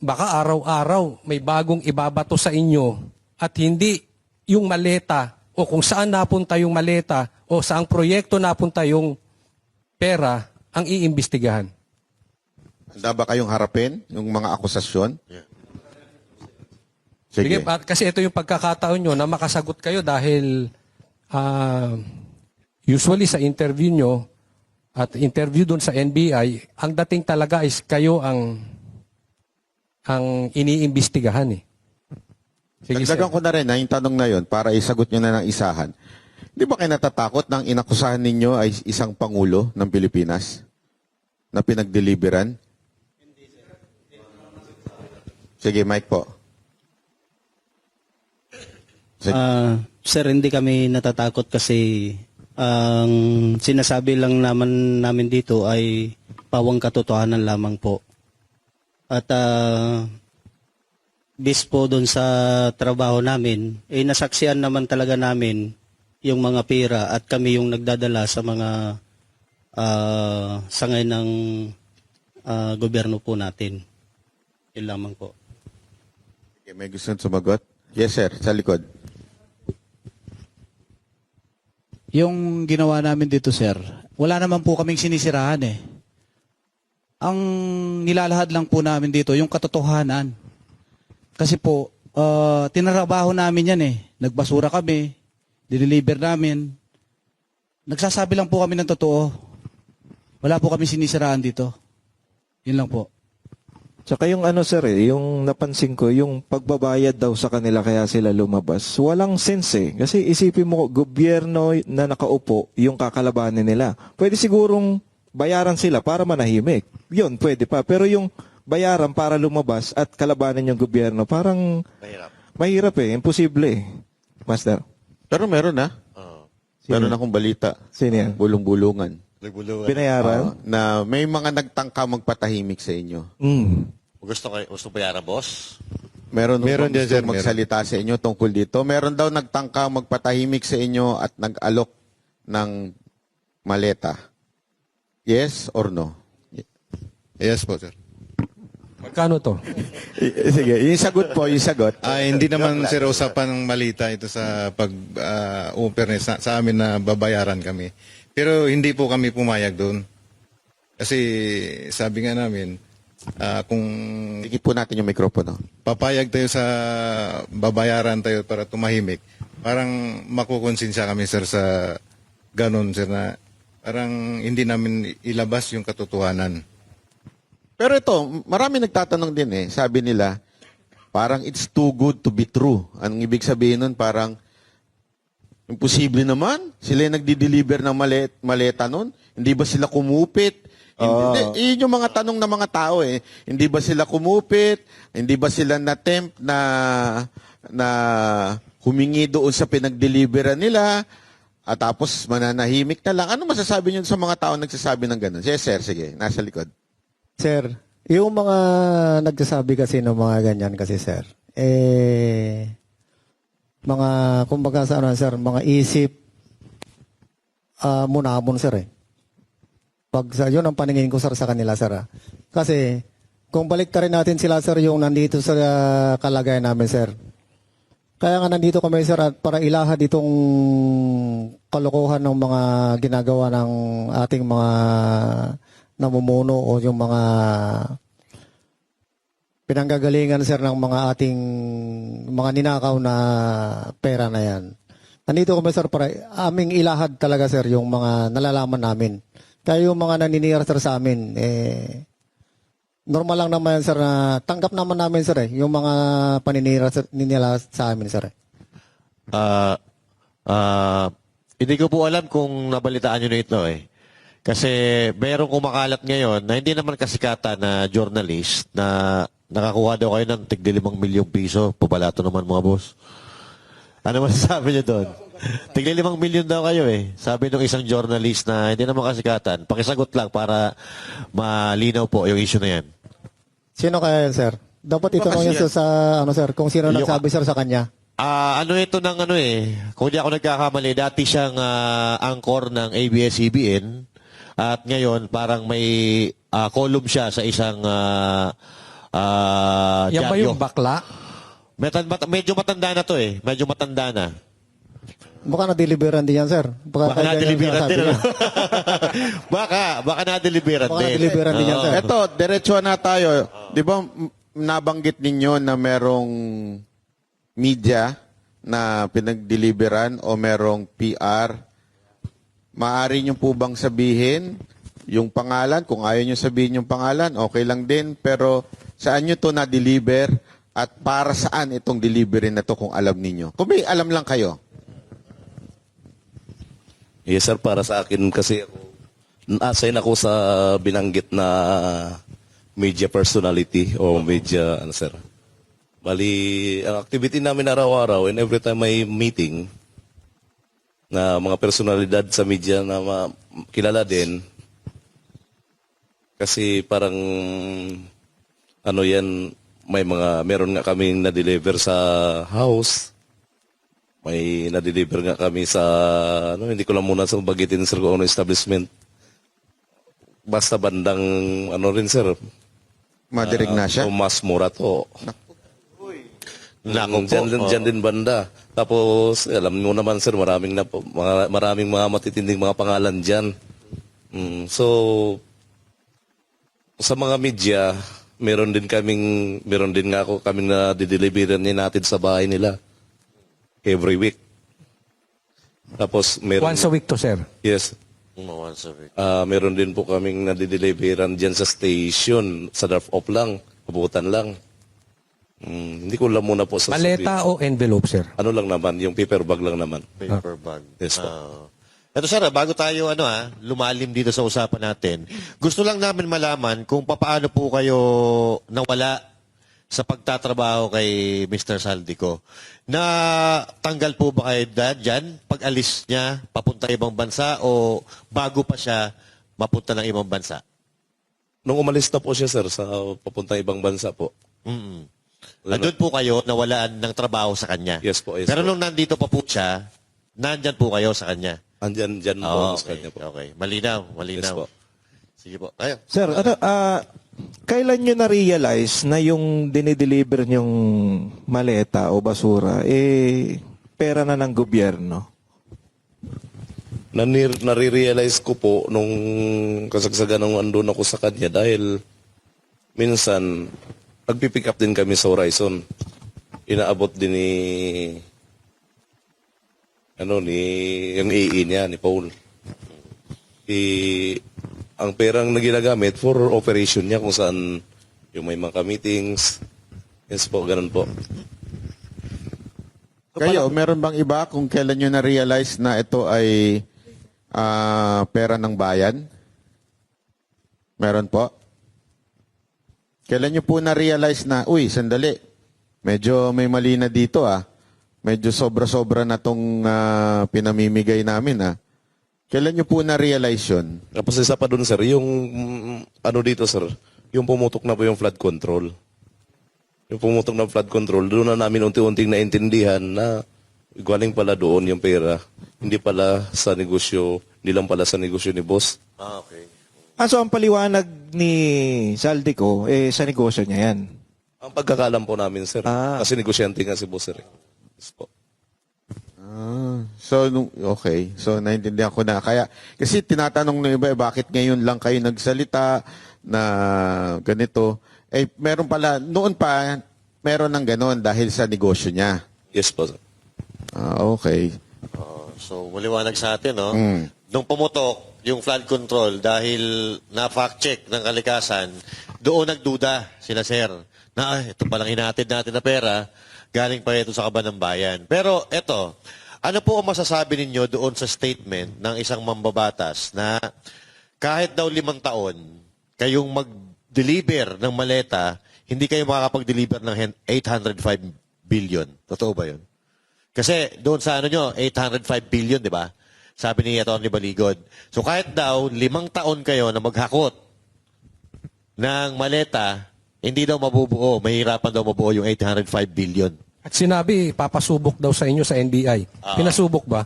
baka araw-araw may bagong ibabato sa inyo at hindi yung maleta o kung saan napunta yung maleta o saang proyekto napunta yung pera ang iimbestigahan? Handa ba kayong harapin yung mga akusasyon? Sige, Sige. kasi ito yung pagkakataon nyo na makasagot kayo dahil usually sa interview nyo at interview doon sa NBI, ang dating talaga is kayo ang iniimbestigahan eh. Sige, Dagdagan ko na rin na yung tanong na yun para isagot nyo na ng isahan. Di ba kayo natatakot na ang inakusahan ninyo ay isang pangulo ng Pilipinas na pinagdeliveran? Sige, Mike po. Sir, hindi kami natatakot kasi ang sinasabi lang namin dito ay pawang katotohanan lamang po. At bis po doon sa trabaho namin, nasaksihan naman talaga namin yung mga pera at kami yung nagdadala sa mga sangay ng gobyerno po natin. Yun lamang po. Okay, may gusto sumagot? Yes, sir. Sa likod. Yung ginawa namin dito, sir, wala naman po kaming sinisirahan eh. Ang nilalahad lang po namin dito, yung katotohanan. Kasi po, tinarabaho namin yan eh. Nagbasura kami, dineliver namin. Nagsasabi lang po kami ng totoo. Wala po kami sinisiraan dito. Yun lang po. Tsaka yung ano sir yung napansin ko, yung pagbabayad daw sa kanila kaya sila lumabas. Walang sense eh. Kasi isipin mo, gobyerno na nakaupo, yung kakalabanin nila. Pwede sigurong bayaran sila para manahimik. Yun, pwede pa. Pero yung bayaran para lumabas at kalabanin yung gobyerno, parang mahirap eh. Imposible eh. Master. Pero meron na. Meron akong balita. Sino yan? Bulong-bulungan. Binayaran? Na may mga nagtangka magpatahimik sa inyo. Gusto bayaran, boss? Meron Meron dyan, sir, magsalita sa inyo tungkol dito. Meron daw nagtangka magpatahimik sa inyo at nag-alok ng maleta. Yes or no? Yes po, sir. Magkano to? Sige, yung sagot po, yung sagot. Hindi naman sir usapan ng malita ito sa pag-operness sa amin na babayaran kami. Pero hindi po kami pumayag doon. Kasi sabi nga namin, kung Tigit po natin yung mikropono. papayag tayo sa babayaran tayo para tumahimik, parang makukonsensya kami sir sa ganun sir na parang hindi namin ilabas yung katotohanan. Pero ito, marami nagtatanong din eh. Sabi nila, parang it's too good to be true. Anong ibig sabihin nun? Parang, imposible naman. Sila yung nagdi-deliver ng maleta nun. Hindi ba sila kumupit? Yun yung mga tanong ng mga tao eh. Hindi ba sila kumupit? Hindi ba sila na-tempt na humingi doon sa pinag-deliveran nila? At tapos mananahimik na lang. Ano masasabi niyo sa mga tao nagsasabi ng ganun? Yes, sir. Sige, nasa likod. Sir, yung mga nagsasabi kasi ng mga ganyan kasi sir, mga, kumbaga sa ano sir, mga isip munamon sir eh. Pag sa yun ang paningin ko sir sa kanila sir. Kasi kung balik rin natin sila sir yung nandito sa kalagayan namin sir. Kaya nga nandito kami sir at para ilahad itong kalokohan ng mga ginagawa ng ating mga namumuno o yung mga pinanggagalingan sir ng mga ating mga ninakaw na pera na yan. Nandito kami sir para aming ilahad talaga sir yung mga nalalaman namin. Kaya yung mga naninira sir sa amin, normal lang naman sir na tanggap naman namin sir yung mga paninira nila sa amin sir. Hindi ko po alam kung nabalitaan nyo na ito eh. Kasi merong kumakalat ngayon na hindi naman kasikatan na journalist na nakakuha daw kayo ng tigli 5 milyong piso. Pabalato naman mga boss. Ano masasabi niyo doon? Tigli 5 milyon daw kayo eh. Sabi ng isang journalist na hindi naman kasikatan. Pakisagot lang para malinaw po yung issue na yan. Sino kaya yan sir? Dapat itanong yan sir sa ano sir kung sino nagsabi sir sa kanya. Ano ito ng ano kung di ako nagkakamali, dati siyang anchor ng ABS-CBN at ngayon parang may column siya sa isang Yan ba dyaryo. yung bakla? Medyo matanda na to medyo matanda na. Baka na-deliveran din yan, sir. Baka kaya ganyan na-deliveran sinasabi din. niya. baka na-deliveran Baka din. na-deliveran din yan, sir. Ito, diretso na tayo. Di ba nabanggit ninyo na merong media na pinag-deliveran o merong PR? Maaari nyo po bang sabihin yung pangalan? Kung ayaw nyo sabihin yung pangalan, okay lang din. Pero saan nyo to na-deliver at para saan itong delivery na to kung alam ninyo? Kung may alam lang kayo. Yes sir, para sa akin kasi ako, na-assign ako sa binanggit na media personality o media, ano sir. Bali, ang activity namin araw-araw and every time may meeting na mga personalidad sa media na kilala din. Kasi parang, ano yan, meron nga kaming na-deliver sa house. May na-deliver nga kami sa, hindi ko lang muna sa bagitin sir kung ano establishment. Basta bandang, rin sir. Madirig na siya? Mas Morato. Nako po. Diyan din banda. Tapos, alam mo naman sir, maraming mga matitinding mga pangalan dyan. So, sa mga media, meron din nga ako kaming na dideliveran natin sa bahay nila. Every week. Tapos meron... Once a week to, sir? Yes. Once a week. Meron din po kaming nadideliveran dyan sa station. Sa drop-off lang. Puputan lang. Hindi ko lang muna po sa... Maleta o envelope, sir? Ano lang naman, yung paper bag lang naman. Paper bag. Yes po. Ito sir, bago tayo lumalim dito sa usapan natin, gusto lang namin malaman kung paano po kayo nawala sa pagtatrabaho kay Mr. Saldico. Na tanggal po ba kayo dyan pag alis niya papunta ibang bansa o bago pa siya mapunta ng ibang bansa? Nung umalis na po siya sir sa papunta ibang bansa po. Doon po kayo nawalaan ng trabaho sa kanya. Yes po. Yes Pero po. nung nandito pa po siya, nandyan po kayo sa kanya. Andyan po sa kanya po. Okay. Malinaw. Yes po. Sige po. Ayan. Sir, kailan nyo na-realize na yung dinideliver nyong maleta o basura, pera na ng gobyerno? Nare-realize ko po nung kasagsagan nung andun ako sa kanya dahil minsan nagpipick up din kami sa Horizon. Inaabot din yung AE niya, ni Paul. Ang perang na ginagamit for operation niya kung saan yung may mga meetings. Yes po, ganun po. Kayo, meron bang iba kung kailan nyo na-realize na ito ay pera ng bayan? Meron po? Kailan nyo po na-realize na, sandali, medyo may mali na dito Medyo sobra-sobra na tong pinamimigay namin Kailan nyo po na-realize yun? Tapos isa pa dun sir, yung dito sir, yung pumutok na po yung flood control. Yung pumutok na flood control, doon na namin unti-unting naintindihan na galing pala doon yung pera. Hindi pala sa negosyo, hindi lang pala sa negosyo ni boss. Okay. So ang paliwanag ni Saldico, sa negosyo niya yan? Ang pagkakalam po namin sir, kasi negosyante nga si boss sir. Yes po. Okay. So, naintindihan ko na. Kasi tinatanong ng iba, bakit ngayon lang kayo nagsalita na ganito? Meron pala, noon pa, meron ng ganon dahil sa negosyo niya. Yes po, sir. Okay. So, maliwanag sa atin, no? Nung pumutok yung flood control dahil na-fact check ng kalikasan, doon nagduda sila sir na ito palang hinatid natin na pera, galing pa ito sa kaban ng bayan. Pero eto, ano po ang masasabi ninyo doon sa statement ng isang mambabatas na kahit daw 5 taon kayong mag-deliver ng maleta, hindi kayo makakapag-deliver ng 805 billion. Totoo ba yun? Kasi doon sa 805 billion, di ba? Sabi ni Atty. Baligod. So kahit daw 5 taon kayo na maghakot ng maleta, hindi daw mabubuo, mahirapan daw mabuo yung 805 billion. At sinabi, papasubok daw sa inyo sa NBI. Pinasubok ba?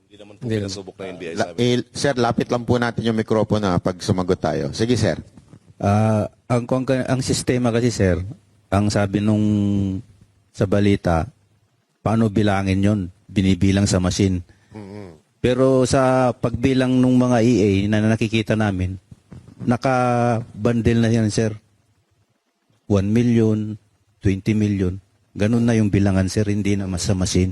Hindi naman po pinasubok ng NBI. Sir, lapit lang po natin yung mikropono pag sumagot tayo. Sige, sir. Ang sistema kasi sir, ang sabi nung sa balita, paano bilangin yon? Binibilang sa machine. Pero sa pagbilang ng mga EA na nakikita namin, naka-bundle na yan sir. 1 million, 20 million. Ganun na yung bilangan sir, hindi na sa machine.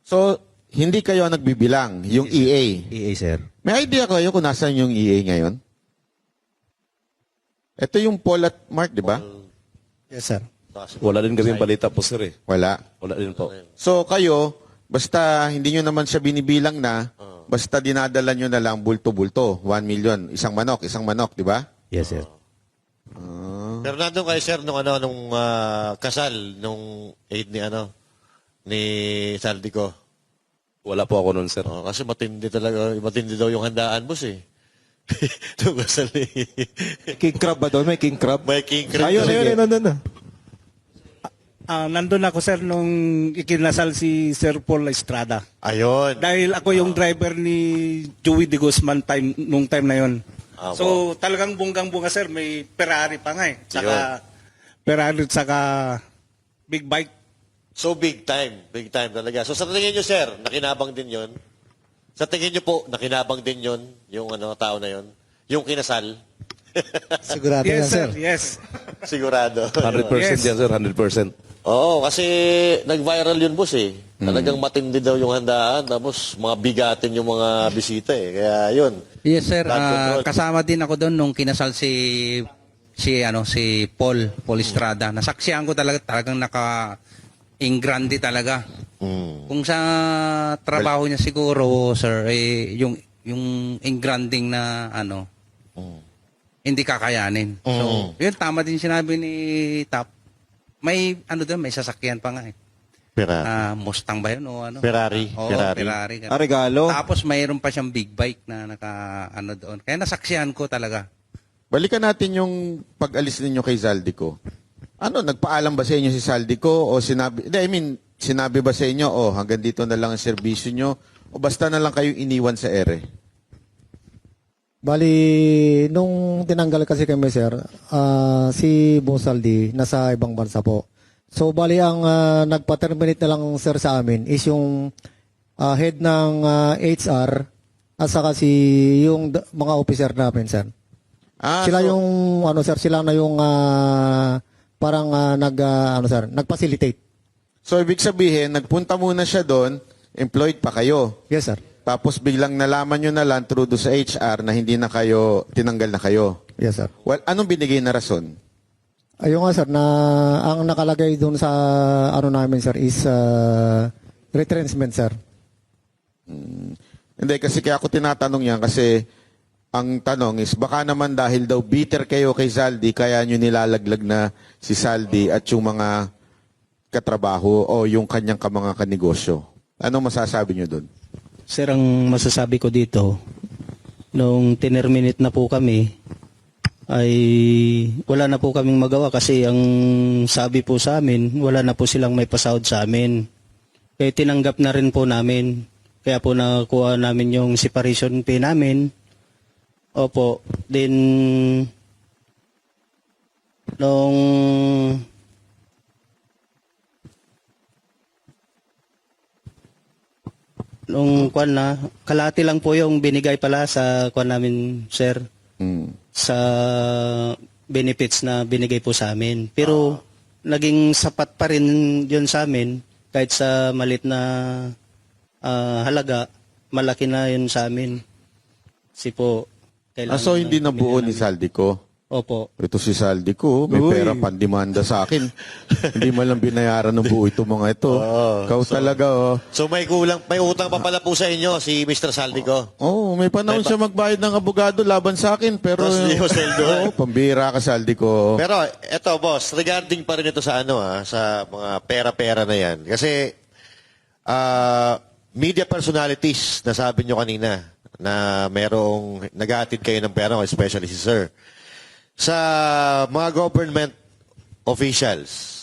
So, hindi kayo ang nagbibilang, yung EA. EA sir. May idea kayo kung nasaan yung EA ngayon? Ito yung Paul at Mark, di ba? Yes, sir. Wala din kami balita po, sir. Wala. Wala din po. So, kayo, basta hindi nyo naman siya binibilang na, basta dinadala nyo na lang bulto-bulto, 1 million, isang manok, di ba? Yes, sir. Pero nandun kayo, sir, nung kasal, nung aid ni Saldico. Wala po ako nun, sir. Kasi matindi daw yung handaan, boss eh. Nung kasal ni... King crab ba doon? May king crab? May king crab. Ayun. Nandun ako, sir, nung ikinasal si Sir Paul Estrada. Ayun. Dahil ako yung driver ni Joey de Guzman nung time na yon. So, talagang bunggang-bunga, sir. May Ferrari pa nga eh. Saka, Ferrari saka big bike. So, big time. Big time talaga. So, sa tingin nyo, sir, nakinabang din yon? Sa tingin nyo po, nakinabang din yon yung tao na yon? Yung kinasal? Sigurado yan, sir. Yes. Sigurado. 100% yan, sir. 100%. Oo, kasi nag-viral yun, boss eh. Talagang matindi daw yung handaan, tapos mga bigatin yung mga bisita eh. Kaya yun. Yes sir, Blood control. kasama din ako doon nung kinasal si Paul Estrada. Nasaksihan ko talagang naka-ingrandi talaga. Kung sa trabaho niya siguro, sir, yung ingranding na hindi kakayanin. So, yun tama din sinabi ni Tap. May may sasakyan pa nga eh. Mustang ba yun o ano? Ferrari. Oo, Ferrari. Ferrari. Regalo. Tapos mayroon pa siyang big bike na doon. Kaya nasaksihan ko talaga. Balikan natin yung pag-alis ninyo kay Zaldico. Nagpaalam ba sa inyo si Zaldico o sinabi ba sa inyo, hanggang dito na lang ang serbisyo nyo o basta na lang kayo iniwan sa ere? Bali, nung tinanggal kasi kami, sir, si Bosaldi nasa ibang bansa po. So, bali, ang nagpa-terminate na lang, sir, sa amin is yung head ng HR at saka yung mga officer namin, sir. Sila yung, sir, sila na yung parang nag-facilitate. So, ibig sabihin, nagpunta muna siya doon, employed pa kayo. Yes, sir. Tapos biglang nalaman nyo na lang through sa HR na hindi na kayo, tinanggal na kayo. Yes, sir. Well, anong binigay na rason? Ayun nga, sir, na ang nakalagay doon sa namin, sir, is retrenchment, sir. Hindi, kasi kaya ako tinatanong yan kasi ang tanong is baka naman dahil daw bitter kayo kay Zaldi kaya nyo nilalaglag na si Zaldi at yung mga katrabaho o yung kanyang mga kanegosyo. Anong masasabi nyo doon? Sir, ang masasabi ko dito, nung tinerminate na po kami, ay wala na po kaming magawa kasi ang sabi po sa amin, wala na po silang may pasahod sa amin. Kaya tinanggap na rin po namin. Kaya po nakuha namin yung separation pay namin. Opo. Then, nung kalati lang po yung binigay pala sa namin, sir. Sa benefits na binigay po sa amin. Pero naging sapat pa rin yun sa amin kahit sa malit na halaga, malaki na yun sa amin. Kasi po, kailangan so hindi nabuo ni Zaldico? Opo. Ito si Zaldico, may pera pandemanda sa akin. Hindi mo lang binayaran ng buo ito mga ito. Talaga. So may utang pa pala po sa inyo si Mr. Saldico. May panahon siya magbayad ng abogado laban sa akin pero Tapos di mo sweldo. pambira ka Zaldico. Pero eto boss, regarding pa rin ito sa sa mga pera-pera na yan. Kasi media personalities, nasabi nyo kanina na merong nag-aatid kayo ng pera, especially si Sir. Sa mga government officials,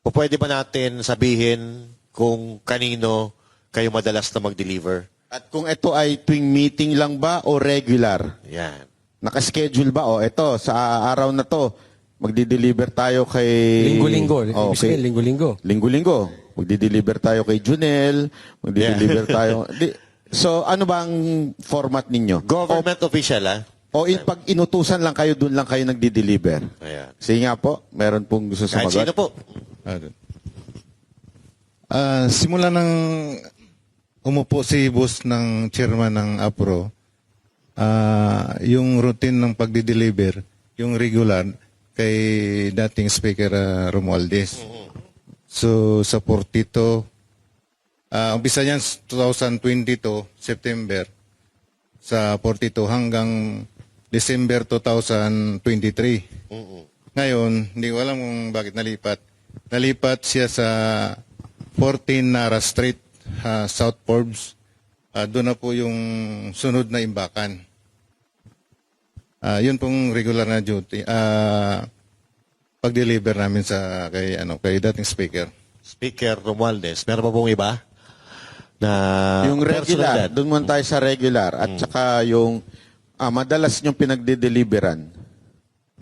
O pwede ba natin sabihin kung kanino kayo madalas na mag-deliver? At kung ito ay tuwing meeting lang ba o regular? Yan. Nakaschedule ba? O ito, sa araw na to, magdi-deliver tayo kay... Linggo-linggo. Oh, Ibig sabihin, linggo-linggo. Linggo-linggo. Magdi-deliver tayo kay Junel. Magdi-deliver tayo... So, ano ba ang format ninyo? Government official, ha? O pag inutusan lang kayo, doon lang kayo nagdi-deliver? Ayan. Sige nga po, meron pong gusto Kahit sumagot. sino po. Simula nang umupo si boss ng chairman ng APRO, yung routine ng pagdi-deliver, yung regular, kay dating Speaker Romualdez. So, sa Portito, umpisa niyan 2022, September, sa Portito hanggang December 2023. Ngayon, hindi ko alam kung bakit nalipat. Nalipat siya sa 14 Nara Street, South Forbes. Doon na po yung sunod na imbakan. Yun pong regular na duty. Pag-deliver namin sa kay dating speaker. Speaker Romualdez. Meron pa pong iba? Na Yung regular, personalidad? doon muna tayo sa regular. At saka yung madalas nyong pinagde-deliveran.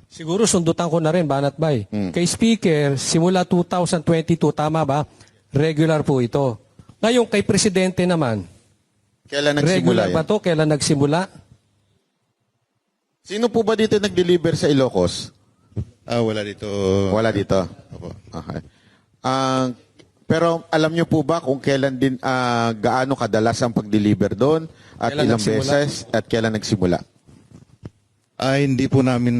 Siguro sundutan ko na rin, Banat Bay. Kay Speaker, simula 2022, tama ba? Regular po ito. Ngayon, kay Presidente naman, Kailan nagsimula regular ba yan? to? Kailan nagsimula? Sino po ba dito nag-deliver sa Ilocos? Wala dito. Wala dito? Opo. Okay. Pero alam nyo po ba kung kailan din, gaano kadalas ang pag-deliver doon? At Kailan ilang nagsimula? beses? At kailan nagsimula? Hindi po namin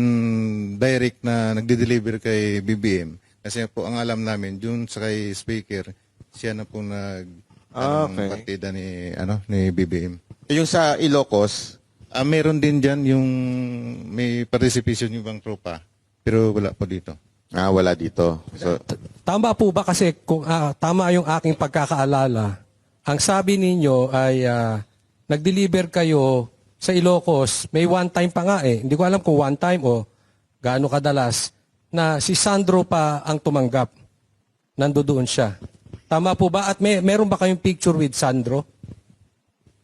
direct na nagde-deliver kay BBM. Kasi po ang alam namin, dun sa kay speaker, siya na po partida ni BBM. Yung sa Ilocos? Meron din dyan yung may participation yung ibang tropa. Pero wala po dito. Wala dito. So, Tama po ba kasi kung tama yung aking pagkakaalala, ang sabi ninyo ay nag-deliver kayo sa Ilocos, may one time pa nga eh. Hindi ko alam kung one time o gaano kadalas na si Sandro pa ang tumanggap. Nandoon siya. Tama po ba? At meron ba kayong picture with Sandro?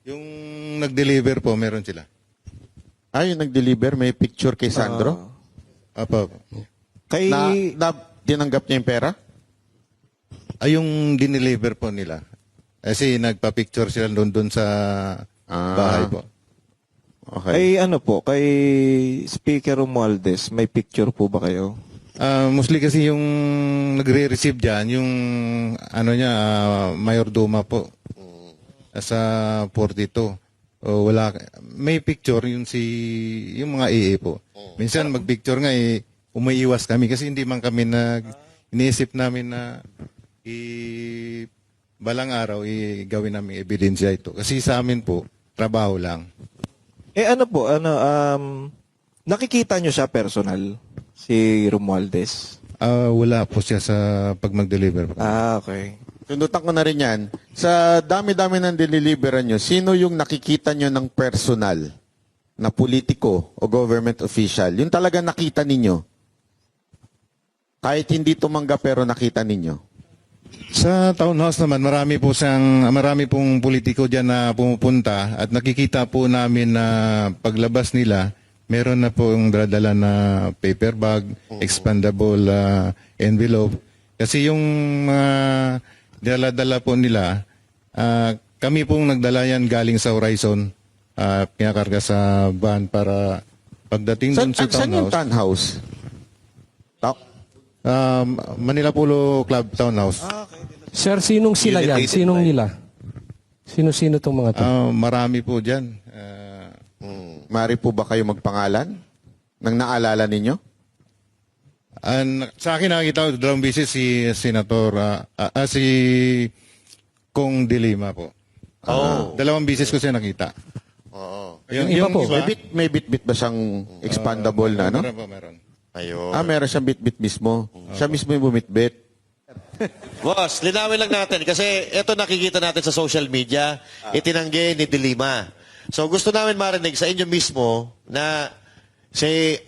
Yung nag-deliver po, meron sila. yung nag-deliver, may picture kay Sandro? Apo. Kay... Na tinanggap niya yung pera? Yung dineliver po nila. Kasi nagpa-picture sila doon sa bahay po. Kay kay Speaker Romualdez, may picture po ba kayo? Mostly kasi yung nagre-receive dyan, yung Mayordoma po. Sa Portito. Wala, may picture yung mga EE po. Minsan mag-picture nga umiiwas kami kasi hindi man kami iniisip namin na balang araw gawin namin ebidensya ito. Kasi sa amin po, trabaho lang. Nakikita nyo siya personal, si Romualdez? Wala po siya sa pag mag-deliver. Okay. Tundutan ko na rin yan. Sa dami-dami ng diniliberan nyo, sino yung nakikita nyo ng personal na politiko o government official? Yung talaga nakita ninyo? Kahit hindi tumanggap pero nakita ninyo? Sa townhouse naman, marami pong politiko diyan na pumupunta at nakikita po namin na paglabas nila, meron na pong dala na paper bag, expandable envelope. Kasi yung mga dala-dala po nila, kami pong nagdala yan galing sa Horizon, pinakarga sa van para pagdating dun sa Saan yung townhouse. townhouse? Manila Polo Club Townhouse. Sir, sinong sila yan? Sinong nila? Sino-sino itong mga to? Marami po dyan. Mari po ba kayo magpangalan? Nang naalala ninyo? Sa akin nakikita ko, dalawang beses si Senator, si Kong De Lima po. Dalawang beses ko siya nakita. Yung iba po, may bit-bit ba siyang expandable na, no? Meron po, meron. Ayun. Meron siyang bit-bit mismo. Siya mismo yung bumit-bit. Boss, linawin lang natin kasi ito nakikita natin sa social media, itinanggi ni De Lima. So gusto namin marinig sa inyo mismo na si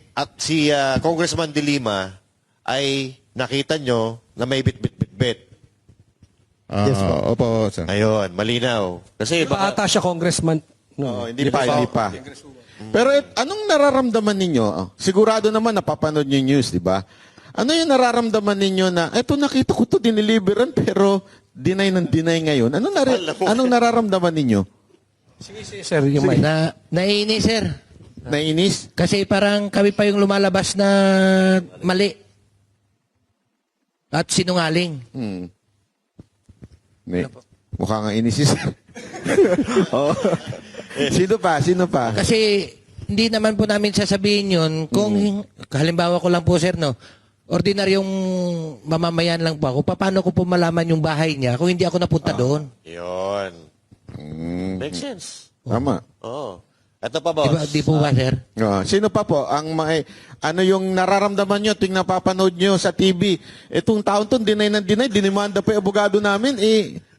Congressman De Lima ay nakita nyo na may bit-bit-bit Yes po. Opo, sir. Ayun, malinaw. Kasi Hindi pa ata siya congressman. Oo, hindi pa. Pero anong nararamdaman ninyo? Sigurado naman napapanood niyo yung news, di ba? Ano yung nararamdaman ninyo na, eto nakita ko to diniliberan pero deny ng deny ngayon. Anong nararamdaman ninyo? Sige, sir, yung may. Naiinis, sir. Naiinis? Kasi parang kami pa yung lumalabas na mali. At sinungaling. Mukha nga inis si sir. Oo. Sino pa? Kasi hindi naman po namin sasabihin yun kung halimbawa ko lang po, sir, no? Ordinaryong mamamayan lang po ako. Paano ko po malaman yung bahay niya kung hindi ako napunta doon? Yun. Makes sense. Tama. Oo. Ito pa, boss. Di po ba, sir? Sino pa po? Ano yung nararamdaman nyo tuwing napapanood nyo sa TV? Itong taon to, deny ng deny, dinimanda pa yung abogado namin.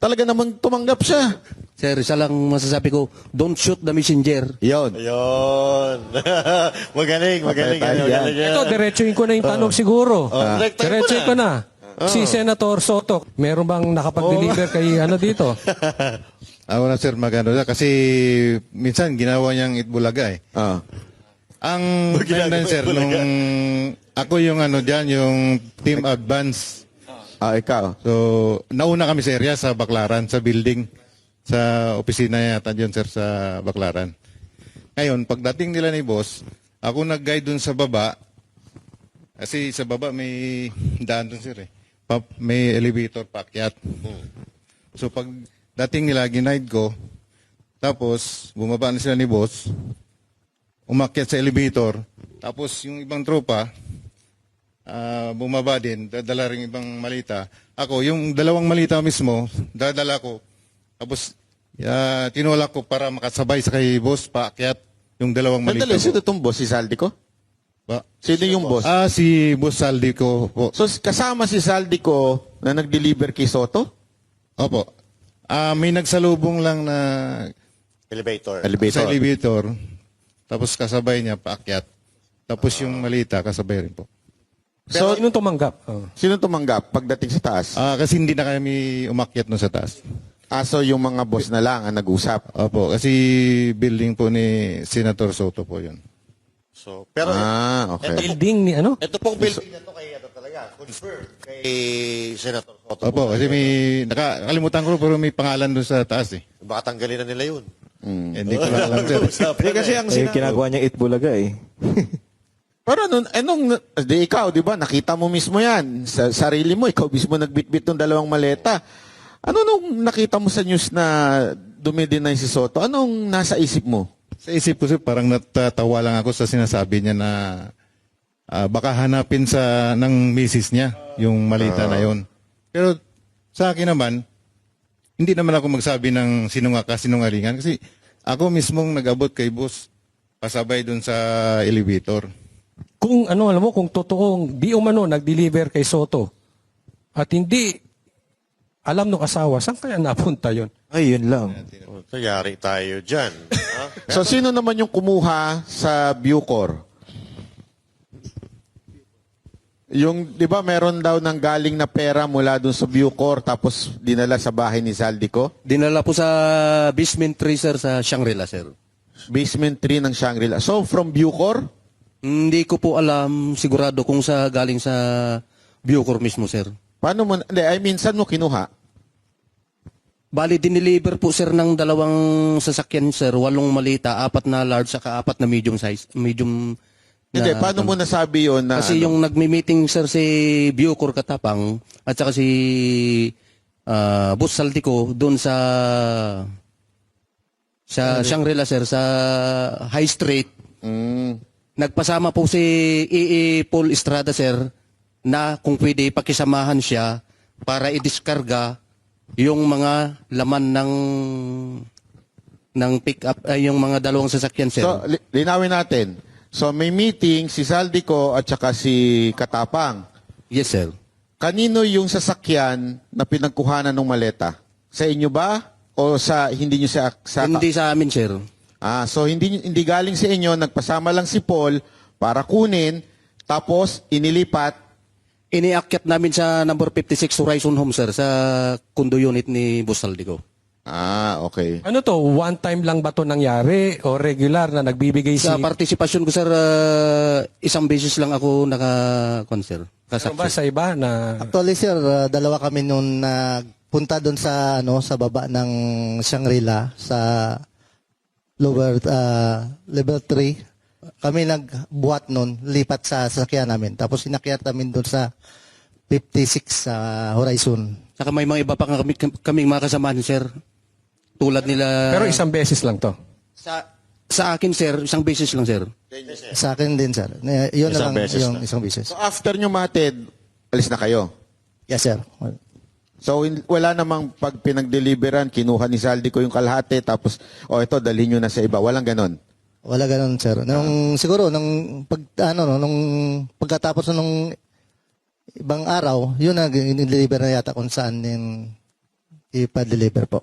Talaga namang tumanggap siya. Sir, isa lang masasabi ko, don't shoot the messenger. Yun. Ayun. magaling. Ito, diretsuin ko na yung tanong siguro. Diretsuin ko na. Si Senator Soto, meron bang nakapag-deliver kay dito? Ako na, sir, magano siya. Kasi minsan ginawa niyang Itbulaga eh. Ang ganda, sir, nung ako yung dyan, yung team advance. Ikaw. So, nauna kami sa area, sa Baclaran, sa building. Sa opisina yata dyan, sir, sa Baclaran. Ngayon, pagdating nila ni boss, ako nag-guide dun sa baba. Kasi sa baba may daan dun, sir eh. May elevator paakyat. So, pag dating nila, ginaid ko. Tapos, bumaba na sila ni boss. Umakyat sa elevator. Tapos, yung ibang tropa, bumaba din. Dadala rin ibang malita. Ako, yung dalawang malita mismo, dadala ko. Tapos, tinulak ko para makasabay sa kay boss, paakyat yung dalawang malita. Sandali, sino itong boss? Si Saldico? Sino yung boss? Si Boss Saldico po. So, kasama si Saldico na nag-deliver kay Soto? Opo. May nagsalubong lang na Elevator. sa elevator. Tapos kasabay niya, paakyat. Tapos yung malita, kasabay rin po. So, sino tumanggap? Sino tumanggap pagdating sa taas? Kasi hindi na kami umakyat no sa taas. So yung mga boss na lang ang nag-usap? Opo, kasi building po ni Senator Soto po yun. So, pero okay. Building ni ano? Ito pong building na to kay talaga, confirmed kay Senator Soto. Opo, kasi may, nakalimutan ko pero may pangalan doon sa taas eh. Baka tanggalin na nila yun. Hindi ko na alam, sir. Kasi ang ginagawa niyang Itbulaga eh. Pero ikaw, di ba, nakita mo mismo yan. Sa sarili mo, ikaw mismo nagbitbit ng dalawang maleta. Ano nung nakita mo sa news na dumidinay si Soto? Anong nasa isip mo? Sa isip ko, sir, parang natatawa lang ako sa sinasabi niya na baka hanapin ng misis niya yung malita na yon. Pero sa akin naman, hindi naman ako magsabi ng sinungalingan kasi ako mismong nag-abot kay boss pasabay dun sa elevator. Kung alam mo, kung totoong di umano nag-deliver kay Soto at hindi alam ng asawa, saan kaya napunta yon? Ay, yun lang. Yari tayo dyan. So sino naman yung kumuha sa Bucor? Yung, di ba, meron daw nang galing na pera mula dun sa Bucor tapos dinala sa bahay ni Saldico? Dinala po sa basement 3, sir, sa Shangri-La, sir. Basement 3 ng Shangri-La. So, from Bucor? Hindi ko po alam sigurado kung galing sa Bucor mismo, sir. Paano mo, saan mo kinuha? Bali, dineliver po, sir, ng 2 sasakyan, sir. 8 malita, 4 na large, saka 4 na medium size. Hindi, paano mo nasabi yun na Kasi yung nagmi-meeting, sir, si Bucor Katapang at saka si Boss Saldico doon sa Shangri-La, sir, sa High Street. Nagpasama po si Paul Estrada, sir, na kung pwede pakisamahan siya para i-diskarga yung mga laman ng pick-up, yung mga 2 sasakyan, sir. So, linawin natin. So, may meeting si Saldico at saka si Katapang. Yes, sir. Kanino yung sasakyan na pinagkuhanan ng maleta? Sa inyo ba? O hindi nyo sa Hindi sa amin, sir. So hindi galing sa inyo, nagpasama lang si Paul para kunin, tapos inilipat iniakyat namin sa number 56 Horizon Home, sir, sa condo unit ni Boss Saldico. Ah, okay. Ano to, one time lang ba to nangyari o regular na nagbibigay Sa partisipasyon ko, sir, isang beses lang ako sir. Ano ba sa iba na Actually, sir, dalawa kami noon nagpunta doon sa sa baba ng Shangri-La sa lower level 3. Kami nagbuhat noon, lipat sa sasakyan namin. Tapos inakyat namin doon sa 56 sa Horizon. Saka may mga iba pa kaming mga kasamahan, sir. Tulad nila... Pero isang beses lang to. Sa akin, sir, isang beses lang, sir. Sa akin din, sir. Yun na Isang lang beses yung lang. isang beses. So after nyo matid, alis na kayo? Yes, sir. So wala namang pag pinag-deliveran, kinuha ni Saldi ko yung kalahati, tapos, ito, dalhin nyo na sa iba. Walang ganon. Wala ganun, sir. Siguro, nung pagkatapos nung ibang araw, yun na, in-deliver na yata kung saan yung ipa-deliver po.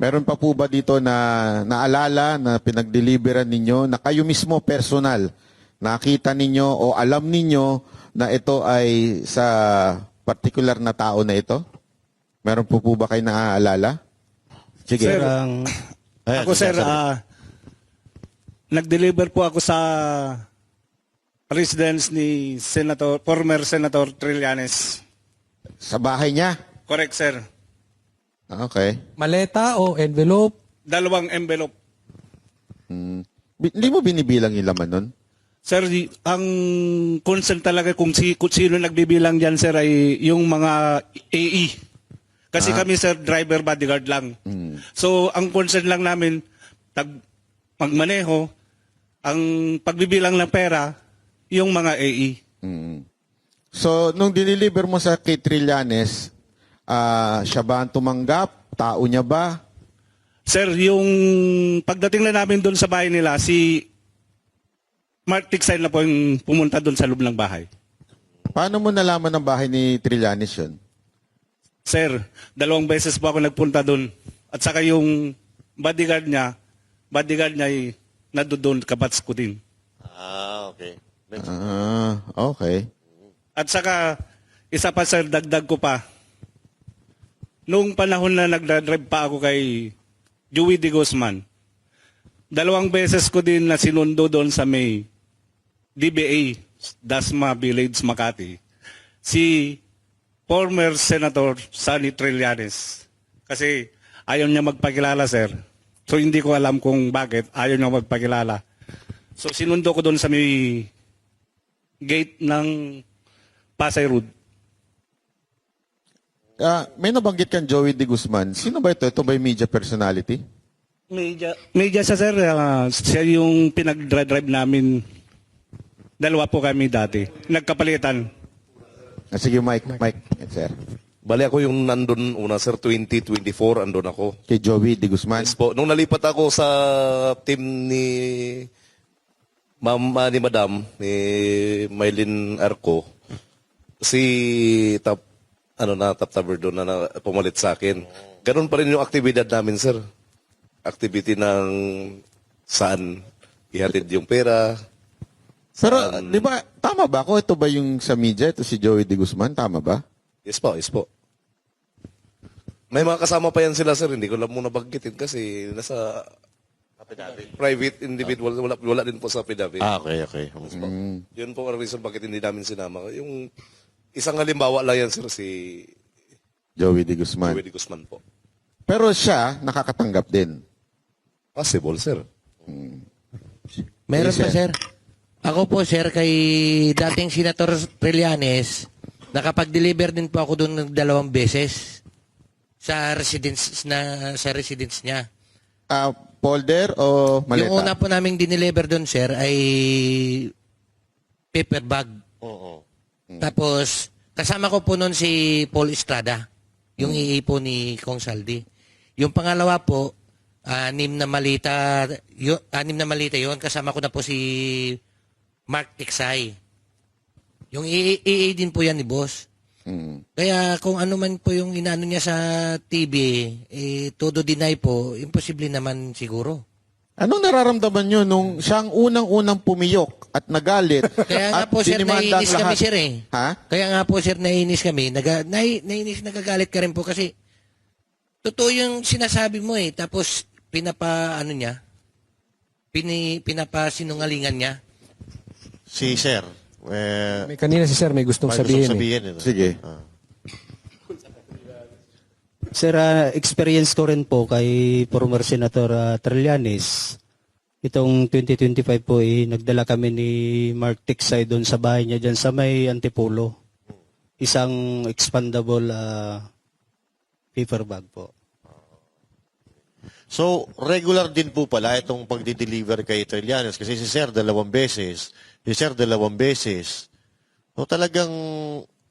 Meron pa po ba dito na naalala na pinag-deliveran ninyo na kayo mismo personal, nakita ninyo o alam ninyo na ito ay sa particular na tao na ito? Meron po ba kayo naaalala? Sige. Sir, ako, sir, nag-deliver po ako sa residence ni former Senator Trillanes. Sa bahay niya? Correct, sir. Okay. Maleta o envelope? Dalawang envelope. Hindi mo binibilang yung laman nun? Sir, ang concern talaga kung sino nagbibilang dyan, sir, ay yung mga AE. Kasi kami, sir, driver bodyguard lang. So, ang concern lang namin, magmaneho, ang pagbibilang ng pera, yung mga AE. So, nung diniliver mo sa kay Trillanes, siya ba ang tumanggap? Tao niya ba? Sir, yung pagdating na namin doon sa bahay nila, si Mark Tiksay na po yung pumunta doon sa loob ng bahay. Paano mo nalaman ng bahay ni Trillanes yun? Sir, 2 beses po ako nagpunta doon. At saka yung bodyguard niya ay nadoon kabats ko din. Okay. Okay. At saka, isa pa, sir, dagdag ko pa. Noong panahon na nagdadrive pa ako kay Joey De Guzman, 2 beses ko din na sinundo doon sa may DBA, Dasma Village, Makati, si former Senator Sonny Trillanes. Kasi ayaw niya magpakilala, sir. So hindi ko alam kung bakit ayaw niya magpakilala. So sinundo ko doon sa may gate ng Pasay Road. May nabanggit kang Joey De Guzman. Sino ba ito? Ito ba yung media personality? Media siya, sir. Siya yung pinag-drive namin. 2 po kami dati. Nagkapalitan. Sige, Mike, sir. Bali ako yung nandun una, sir, 2024, andun ako. Kay Joey De Guzman? Yes po. Nung nalipat ako sa team ni Madam, ni Maylin Arco, si Top Taber doon na pumalit sa akin. Ganun pa rin yung aktibidad namin, sir. Activity ng saan ihatid yung pera. Pero, di ba, tama ba ako? Ito ba yung sa media? Ito si Joey De Guzman? Tama ba? Yes po, yes po. May mga kasama pa yan sila, sir. Hindi ko lang muna baggitin kasi nasa private individual. Wala din po sa affidavit. Okay. Yun po ang reason bakit hindi namin sinama. Yung isang halimbawa lang yan, sir, si Joey De Guzman. Joey De Guzman po. Pero siya, nakakatanggap din. Possible, sir. Meron Yes, pa, sir. sir. Ako po, sir, kay dating Senator Trillanes, nakapag-deliver din po ako doon ng 2 beses sa residence niya. Folder o maleta? Yung una po naming dineliver doon, sir, ay paper bag. Tapos, kasama ko po noon si Paul Estrada, yung iipo ni Kong Saldi. Yung pangalawa po, 6 na malita yun. Kasama ko na po si Mark Tiksay. Yung EA din po yan ni boss. Kaya kung ano man po yung inaano niya sa TV, todo deny po, imposible naman siguro. Anong nararamdaman nyo nung siyang unang-unang pumiyok at nagalit Kaya nga at po, sir, dinimanda ang naiinis kami, lahat? sir, eh. Ha? Kaya nga po, sir, naiinis kami. Naiinis, nagagalit ka rin po kasi totoo yung sinasabi mo eh. Tapos, pinapasinungalingan niya. Si Sir. May kanina si Sir may gustong sabihin. Sige. Sir, experience ko rin po kay former Senator Trillanes. Itong 2025 po, nagdala kami ni Mark Tiksay doon sa bahay niya dyan sa may Antipolo. Isang expandable paper bag po. So, regular din po pala itong pagdi-deliver kay Trillanes kasi si Sir 2 beses, si Sir 2 beses. So, talagang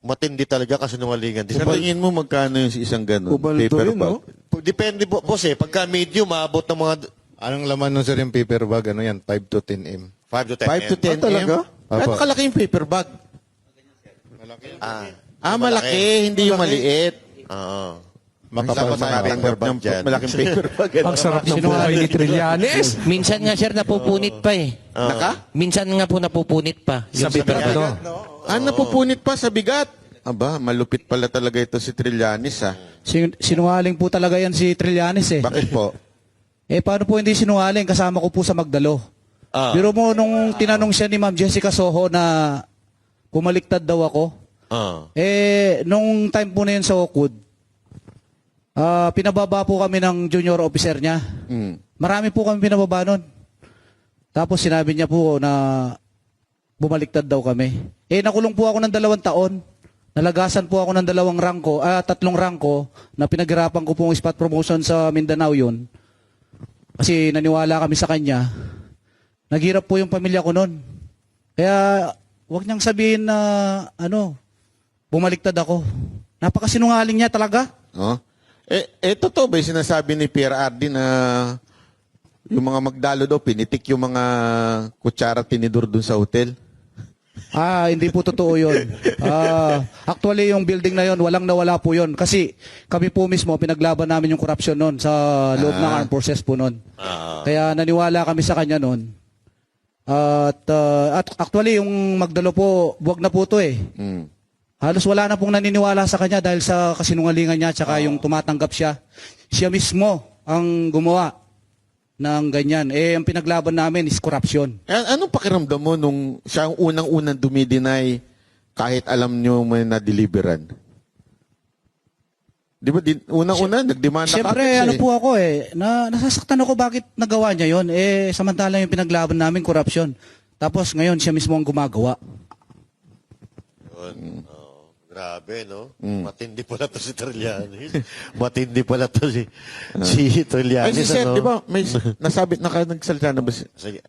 matindi talaga kasinungalingan. Sa tingin mo magkano yung isang ganun? Kubalto Paper yun, bag? no? Depende po, boss eh. Pagka medium, maabot ng mga Anong laman nun, sir, yung paper bag? Ano yan? 5 to 10 m. 5 to 10 5 to 10 talaga? M? Ano kalaki yung paper bag? Malaki, hindi yung maliit. Oo. Makapal sa paper bag dyan. Malaking paper bag. Ang sarap ng buhay ni Trillanes. Minsan nga, sir, napupunit pa eh. Minsan nga po napupunit pa. Sa paper bag. Napupunit pa sa bigat. Aba, malupit pala talaga ito si Trillanes, ha? Sinungaling po talaga yan si Trillanes eh. Bakit po? Paano po hindi sinungaling? Kasama ko po sa Magdalo. Biro mo nung tinanong siya ni Ma'am Jessica Soho na pumaliktad daw ako. Nung time po na yun sa Oakwood, pinababa po kami ng junior officer niya. Marami po kami pinababa nun. Tapos sinabi niya po na bumaliktad daw kami. Nakulong po ako ng 2 taon. Nalagasan po ako ng 2 rangko, 3 rangko na pinaghirapan ko pong spot promotion sa Mindanao yun. Kasi naniwala kami sa kanya. Naghirap po yung pamilya ko noon. Kaya wag niyang sabihin na bumaliktad ako. Napakasinungaling niya talaga. Totoo ba yung sinasabi ni Pierre Ardi na yung mga magdalo daw, pinitik yung mga kutsara tinidor dun sa hotel? Hindi po totoo yun. Actually, yung building na yun, walang nawala po yun. Kasi kami po mismo, pinaglaban namin yung corruption noon sa loob ng armed forces po noon. Kaya naniwala kami sa kanya noon. At actually, yung Magdalo po, buwag na po to eh. Halos wala na pong naniniwala sa kanya dahil sa kasinungalingan niya tsaka yung tumatanggap siya. Siya mismo ang gumawa ng ganyan. Ang pinaglaban namin is corruption. Anong pakiramdam mo nung siya ang unang-unang dumideny kahit alam nyo may na-deliveran? Di ba, unang-una, nagdemanda ka? Siyempre, po ako nasasaktan ako bakit nagawa niya yon. Samantalang yung pinaglaban namin, corruption. Tapos ngayon, siya mismo ang gumagawa. Grabe, no? Matindi pala to si Trillanes. Matindi pala to si Trillanes. Si Sir, di ba, may nasabit na nagsalita na ba? Sige.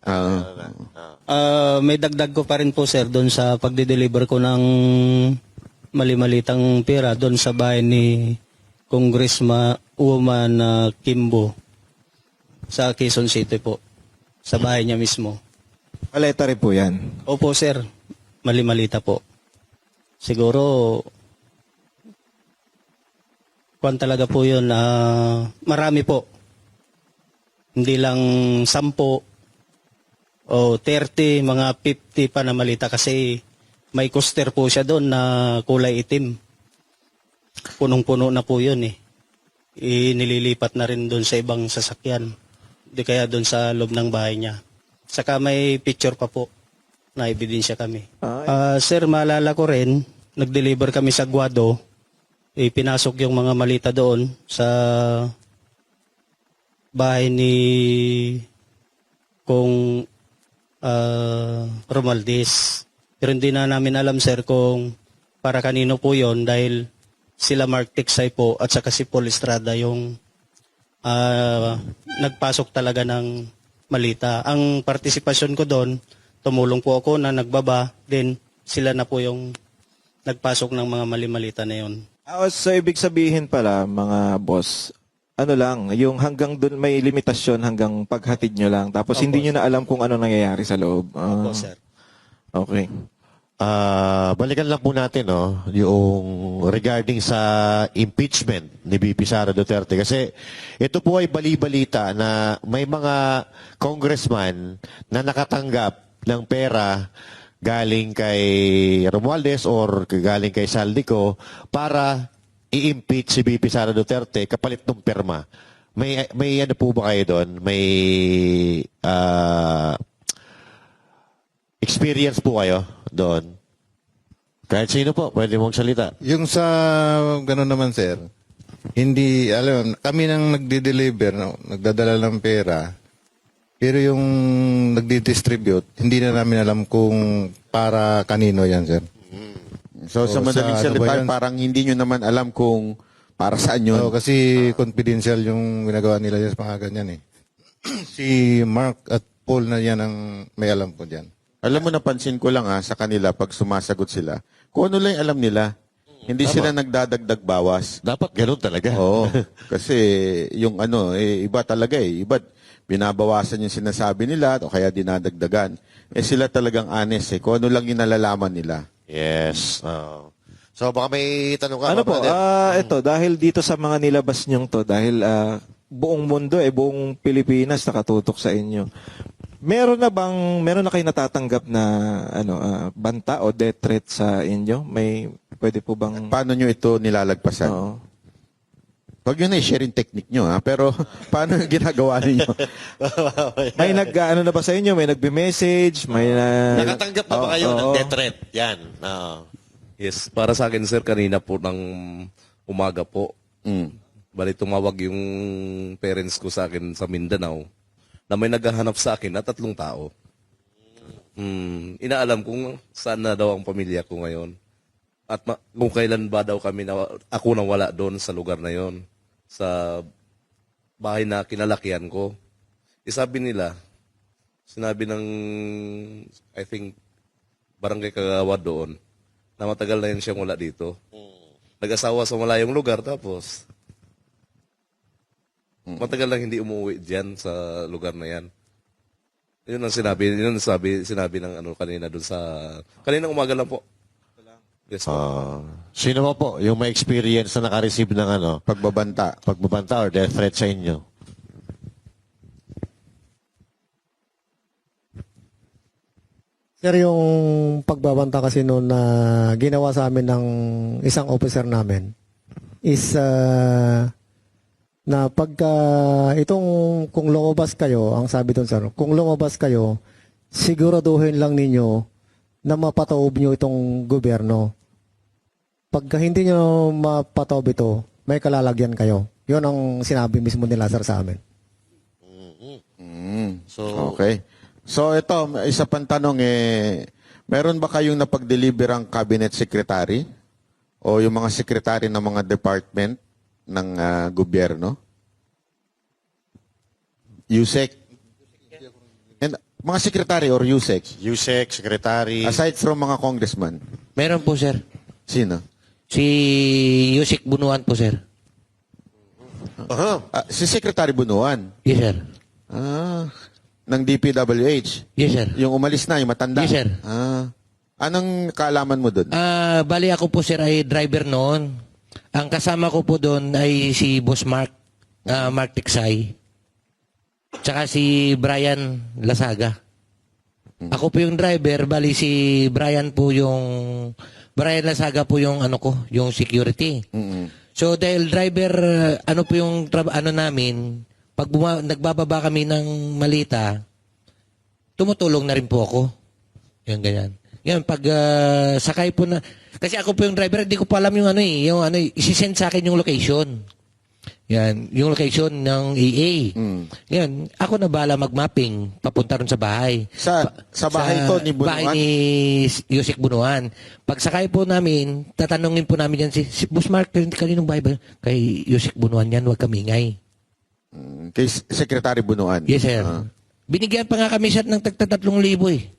May dagdag ko pa rin po, sir, doon sa pagde-deliver ko ng mali-malitang pera doon sa bahay ni Congresswoman Kimbo sa Quezon City po. Sa bahay niya mismo. Paleta rin po yan. Opo, sir. Mali-malita po. Siguro, kung talaga po yun, marami po. Hindi lang 10 o 30, mga 50 pa na malita kasi may coaster po siya doon na kulay itim. Punong-puno na po yun eh. Nililipat na rin doon sa ibang sasakyan. Di kaya doon sa loob ng bahay niya. Saka may picture pa po na ebidensya kami. Sir, maalala ko rin, nag-deliver kami sa Guado, pinasok yung mga malita doon sa bahay ni Kong Romualdez. Pero hindi na namin alam, sir, kung para kanino po yon dahil sila Mark Tiksay po at saka si Paul Estrada yung nagpasok talaga ng malita. Ang partisipasyon ko doon, tumulong po ako na nagbaba, then sila na po yung nagpasok ng mga mali-malita na yun. So, ibig sabihin pala, mga boss, yung hanggang doon may limitasyon hanggang paghatid nyo lang. Tapos Opo, hindi nyo na alam kung ano nangyayari sa loob. Opo, sir. Okay. balikan lang po natin yung regarding sa impeachment ni VP Sara Duterte kasi ito po ay bali-balita na may mga congressman na nakatanggap ng pera galing kay Romualdez or galing kay Saldico para i-impeach si VP Sara Duterte kapalit ng perma. May ano po ba kayo doon? May experience po kayo doon? Kahit sino po, pwede mong salita. Yung sa gano'n naman, sir, hindi, alam, kami nang nagdi-deliver, nagdadala ng pera, pero yung nagdi-distribute, hindi na namin alam kung para kanino yan, sir. So, sa madaling salita, parang hindi nyo naman alam kung para saan yun. Kasi confidential yung ginagawa nila sa mga ganyan eh. Si Mark at Paul na yan ang may alam po dyan. Alam mo, napansin ko lang sa kanila pag sumasagot sila, kung ano lang yung alam nila. Hindi sila nagdadagdag bawas. Dapat ganun talaga. Oo. Kasi yung iba talaga Iba, binabawasan yung sinasabi nila o kaya dinadagdagan. Sila talagang honest Kung ano lang yung nalalaman nila. Yes. So baka may tanong ka. Ano po, ito, dahil dito sa mga nilabas nyong to, dahil buong mundo, buong Pilipinas nakatutok sa inyo. Meron na kayo natatanggap na banta o death threat sa inyo? May pwede po bang... Paano nyo ito nilalagpasan? Oo. Huwag yun sharing technique nyo pero paano yung ginagawa ninyo? May na ba sa inyo? May nagbe-message? May Nakatanggap na ba kayo ng death threat? Yan. Yes, para sa akin sir, kanina po ng umaga po. Bali tumawag yung parents ko sa akin sa Mindanao na may naghahanap sa akin na 3 tao. Inaalam kung saan na daw ang pamilya ko ngayon. At kung kailan ba daw kami ako nang wala doon sa lugar na yon, sa bahay na kinalakihan ko. Sinabi ng, I think, barangay Kagawad doon, na matagal na yun siyang wala dito. Nag-asawa sa malayong lugar, tapos matagal lang hindi umuwi diyan sa lugar na yan. Yun ang sinabi ng kanina doon sa kaninang umaga lang po. Yes, sino po yung may experience na naka-receive ng pagbabanta or death threat sa inyo? Sir, yung pagbabanta kasi noon na ginawa sa amin ng isang officer namin is na pagka kung lumabas kayo, ang sabi doon sir, kung lumabas kayo, siguraduhin lang ninyo na mapataob nyo itong gobyerno. Pagka hindi nyo mapataob ito, may kalalagyan kayo. Yun ang sinabi mismo nila sir sa amin. Okay. So ito, isa pang tanong meron ba kayong napag-deliver ang cabinet secretary o yung mga secretary ng mga department ng gobyerno? USEC? And, mga secretary or USEC? USEC, secretary. Aside from mga congressman? Meron po, sir. Sino? Si Yusik Bunuan po, sir. Si Secretary Bunuan? Yes, sir. Ng DPWH? Yes, sir. Yung umalis na, yung matanda? Yes, sir. Anong kaalaman mo doon? Bali ako po, sir, ay driver noon. Ang kasama ko po doon ay si Boss Mark Tiksay. Tsaka si Brian Lasaga. Ako po yung driver, bali si Brian Lasaga po yung yung security. So dahil driver, po yung namin, pag nagbababa kami ng Malita, tumutulong na rin po ako. Yan, ganyan. Yan, pag sakay po na, kasi ako po yung driver, hindi ko pa alam yung isisend sa akin yung location. Yan, yung location ng EA. Yan, ako na bahala mag-mapping, papunta rin sa bahay. Sa bahay to ni Bunuan? Bahay ni Yusik Bunuan. Pag sakay po namin, tatanungin po namin yan si Boss Mark, kaninong bahay ba? Kay Yusik Bunuan yan, huwag kamingay. Kay Secretary Bunuan? Yes, sir. Binigyan pa nga kami siya ng tagta 3,000 eh.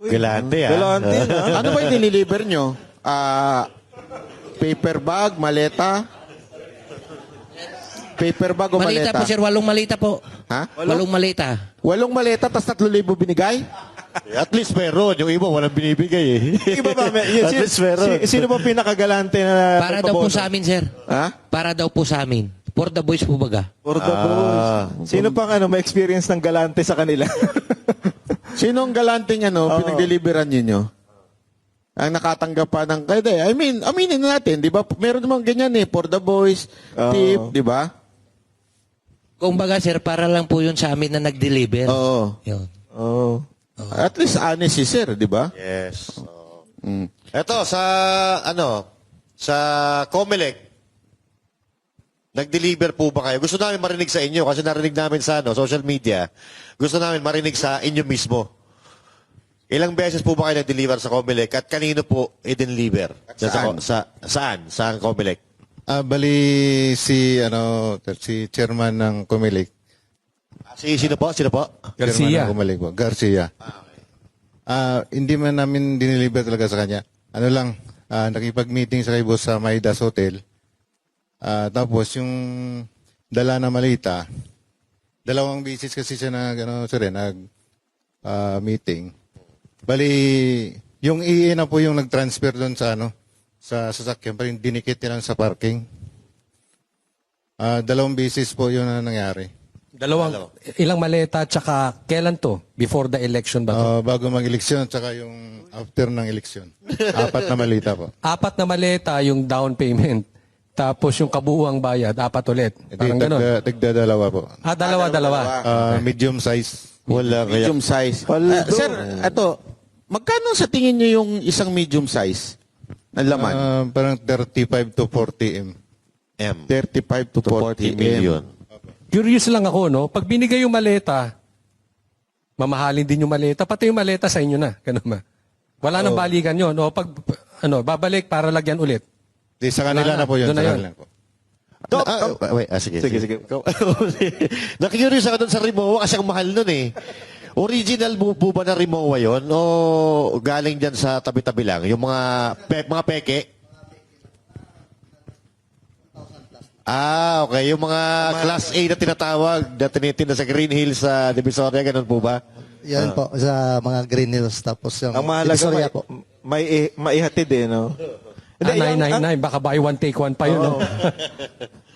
Galante, Ano ba yung diniliver nyo? Paper bag, maleta? Paper bag o Malita maleta? po, sir. 8 malita po. Ha? 8 malita. 8 maleta, tas 3,000 binigay? At least meron. Yung iba, walang binibigay eh. Iba ba? At least meron. Sino ba pinakagalante na Para daw po nagpaboto? sa amin, sir. Ha? Para daw po sa amin. For the boys po baga. For the boys. Sino pang may experience ng galante sa kanila? Sino ang galanting pinag-deliveran ninyo? Ang nakatanggap pa ng... aminin na natin, di ba? Meron namang ganyan for the boys, tip, di ba? Kung baga, sir, para lang po yun sa amin na nag-deliver. Oo. Yun. At least honest si sir, di ba? Yes. Ito, sa Comelec, nag-deliver po ba kayo? Gusto namin marinig sa inyo kasi narinig namin sa social media. Gusto namin marinig sa inyo mismo. Ilang beses po ba kayo nag-deliver sa Comelec at kanino po i-deliver? Saan? Saan? Saan Comelec? Bali si chairman ng Comelec. Sino po? Chairman ng Comelec po, Garcia. Hindi man namin dineliver talaga sa kanya. Nakipag-meeting sa kay boss sa Maidas Hotel. Tapos yung dala na malita, 2 beses kasi siya meeting. Bali, yung EA na po yung nag-transfer doon sa sasakyan, parang dinikit nila sa parking. 2 beses po yun na nangyari. Ilang maleta, tsaka kailan to? Before the election ba to? Bago mag-eleksyon, tsaka yung after ng eleksyon. 4 na malita po. 4 na maleta yung down payment. Tapos yung kabuuang bayad, 4 ulit. Parang ganun. Tigda-2 po. Dalawa. Medium size. Wala kaya. Medium size. Sir, magkano sa tingin niyo yung isang medium size na laman? Parang 35 to 40 M. 35 to 40 million. Curious lang ako, no? Pag binigay yung maleta, mamahalin din yung maleta, pati yung maleta sa inyo na. Ganun ba? Wala nang balikan yun. O pag, babalik para lagyan ulit. Sa kanila na po yun. Doon na yun. Sige. Nakikurious ako doon sa Rimowa kasi ang mahal nun eh. Original po ba na Rimowa yun? O galing dyan sa tabi-tabi lang? Yung mga peke? Okay. Yung mga Class A na tinatawag, na tinitinda sa Green Hills sa Divisoria, ganun po ba? Yan po, sa mga Green Hills. Tapos yung Ang mahalaga, Divisoria po. maihatid no? 999, baka buy one take one pa yun. No?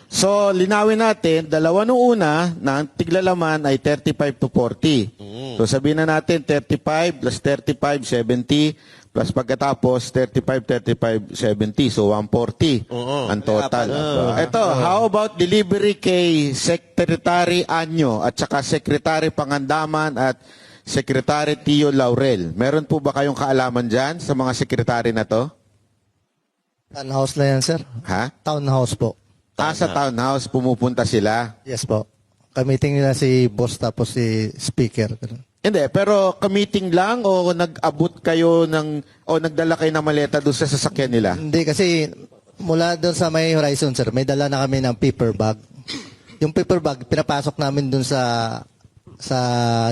So, linawin natin, 2 nung una, na ang tiglalaman ay 35 to 40. So, sabihin na natin, 35 plus 35, 70, plus pagkatapos, 35, 70. So, 140 ang total. Ito, how about delivery kay Secretary Anyo at saka Secretary Pangandaman at Secretary Tio Laurel? Meron po ba kayong kaalaman dyan sa mga sekretary na to? Townhouse na yan, sir. Ha? Townhouse po. Sa townhouse, pumupunta sila. Yes po. Kamiting nila si boss tapos si speaker. Hindi, pero ka-meeting lang o nag-abot kayo o nagdala kayo ng maleta doon sa sasakyan nila? Hindi kasi mula doon sa may Horizon, sir, may dala na kami ng paper bag. Yung paper bag, pinapasok namin doon sa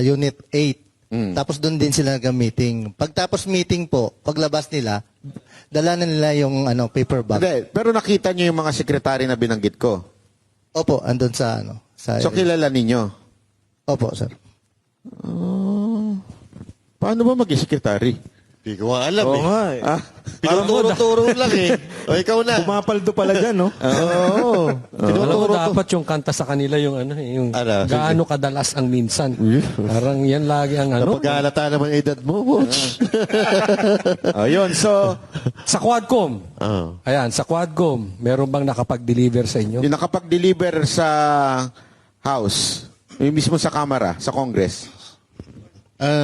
Unit 8. Tapos doon din sila nag-meeting. Pagtapos meeting po, paglabas nila, dala na nila yung paper bag. Hindi, pero nakita niyo yung mga sekretary na binanggit ko? Opo, andun sa So kilala ninyo? Opo, sir. Paano ba maging sekretary? Hindi ko alam nga eh. Pinuturo-turo lang eh. O ikaw na. Pumapaldo pala dyan, no? Oo. Alam mo, dapat yung kanta sa kanila yung yung gaano kadalas ang minsan. Parang yan lagi ang Napag-aalata naman yung edad mo. Ayun, so sa Quadcom. Ayan, sa Quadcom, meron bang nakapag-deliver sa inyo? yung nakapag-deliver sa House, yung mismo sa Kamara, sa Congress.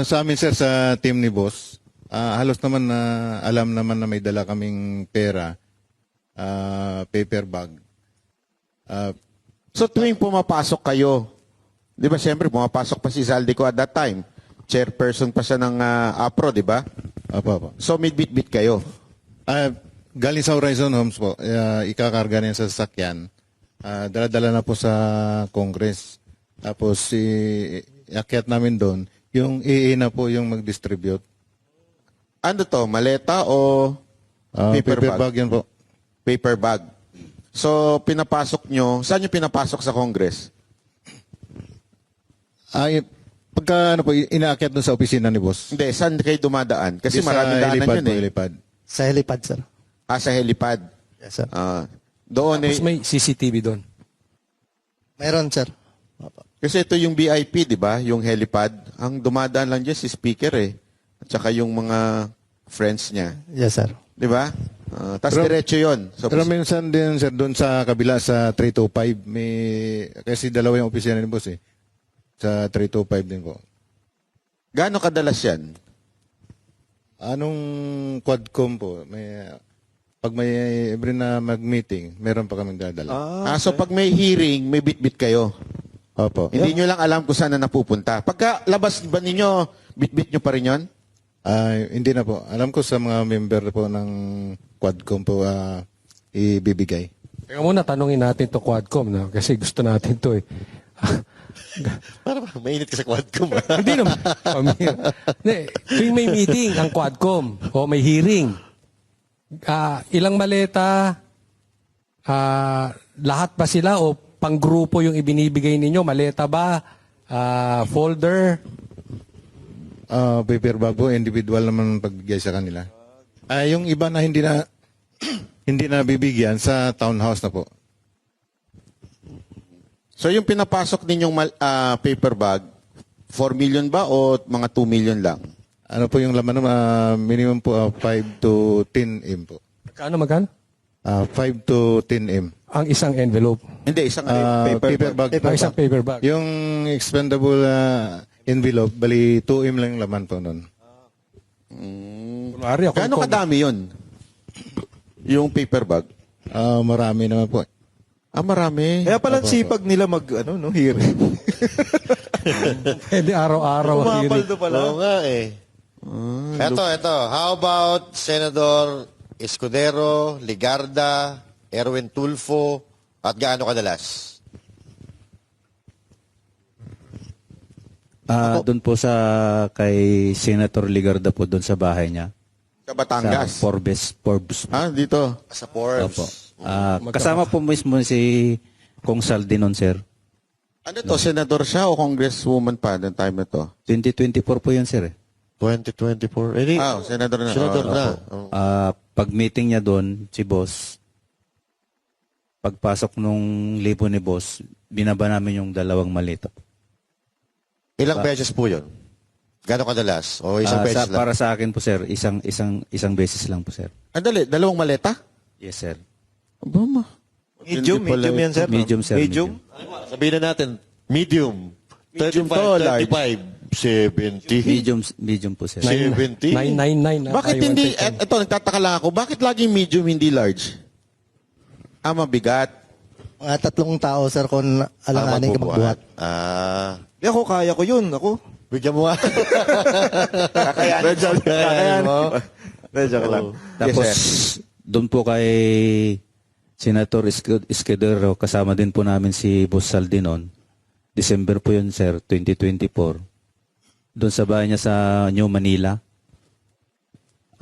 Sa amin, sir, sa team ni boss, halos naman na alam naman na may dala kaming pera, paper bag. So tuwing pumapasok kayo, di ba siyempre pumapasok pa si Zaldico at that time. Chairperson pa siya ng APRO, di ba? Apo. So may bit-bit kayo. Galing sa Horizon Homes po, ikakarga niya sa sasakyan. Dala-dala na po sa Congress. Tapos iakyat namin doon. Yung EA na po yung mag-distribute. Ano to? Maleta o paper bag? Paper bag yun po. Paper bag. So, pinapasok nyo, saan nyo pinapasok sa Congress? Ay, pagka ano po, inaakyat doon sa opisina ni boss. Hindi, saan kayo dumadaan? Kasi Sa maraming daanan helipad yun po, eh. helipad. Sa helipad, sir. Sa helipad. Yes, sir. Doon Tapos may CCTV doon. Mayroon, sir. Kasi ito yung VIP, di ba? Yung helipad. Ang dumadaan lang dyan si speaker eh. At saka yung mga friends niya. Yes, sir. Di ba? Tapos diretso yun. So, Pero minsan din, sir, doon sa kabila sa 325, kasi dalawa yung opisina ni boss eh. Sa 325 din po. gaano kadalas yan? Anong Quadcom po? Pag may every na mag-meeting, meron pa kaming dadala. So pag may hearing, may bit-bit kayo? Opo. Hindi nyo lang alam kung saan na napupunta. Pagka labas ba ninyo, bit-bit nyo pa rin yun? Hindi na po. Alam ko sa mga member po ng Quadcom po ibibigay. Teka muna, tanungin natin to Quadcom na kasi gusto natin to eh. Para mainit ka sa Quadcom. Hindi naman. Tuwing may meeting ang Quadcom o may hearing, ilang maleta, lahat ba sila o panggrupo yung ibinibigay ninyo? Maleta ba? Folder? Paper bag po, individual naman pagbigay sa kanila. Yung iba na hindi na hindi na bibigyan sa townhouse na po. So yung pinapasok ninyong paper bag, 4 million ba o mga 2 million lang? Ano po yung laman minimum po 5 to 10 M po. Magkano? 5 to 10 M. Ang isang envelope? Hindi, isang paper bag. Isang paper bag. Yung expendable envelope, bali 2 M lang yung laman po nun. Gaano kadami yun? Yung paper bag? Marami naman po. Marami. Kaya pala sipag nila hearing. Hindi araw-araw ang hearing. Umapaldo pala. Oo nga eh. Ito. How about Senador Escudero, Ligarda, Erwin Tulfo, at gaano kadalas? Doon po sa kay Senator Ligarda po doon sa bahay niya. Sa Batangas? Sa Forbes. Dito. Sa Forbes. Opo. Kasama po mismo si Kong Saldi noon, sir. Ano to, senador siya o congresswoman pa ng time na to? 2024 po yun, sir. 2024. Senador na. Senador na. Pag meeting niya doon, si boss, pagpasok nung libo ni boss, binaba namin yung 2 malita. Ilang beses po yun? Gano'ng kadalas? O isang beses lang? Para sa akin po, sir, isang beses lang po, sir. Andali, 2 maleta? Yes, sir. Medium yan, sir. Medium, sir. Medium? Sabihin na natin, medium. 35, to large. 35, 70. Medium po, sir. 70. 999. Bakit hindi, ito, nagtataka lang ako, bakit laging medium, hindi large? Mabigat. Mga 3 tao, sir, kung alanganin ka magbuhat. Di ako, kaya ko yun. Ako. Bigyan mo nga. Kakayanin mo. Medyo lang. Tapos, doon po kay Senator Escudero, kasama din po namin si Boss Saldi noon. December po yun, sir, 2024. Doon sa bahay niya sa New Manila.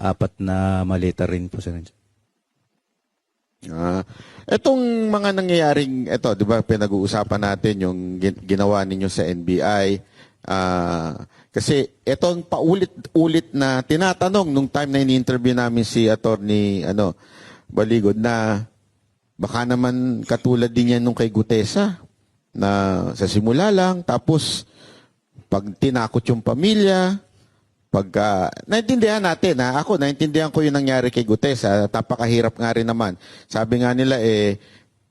4 na malita rin po, sir. Etong mga nangyayaring, di ba, pinag-uusapan natin yung ginawa ninyo sa NBI. Kasi etong paulit-ulit na tinatanong nung time na ini-interview namin si Attorney Baligod na baka naman katulad din yan nung kay Gutesa na sa simula lang, tapos pag tinakot yung pamilya, naintindihan natin, ako naintindihan ko yung nangyari kay Gutesa, napakahirap nga rin naman. Sabi nga nila,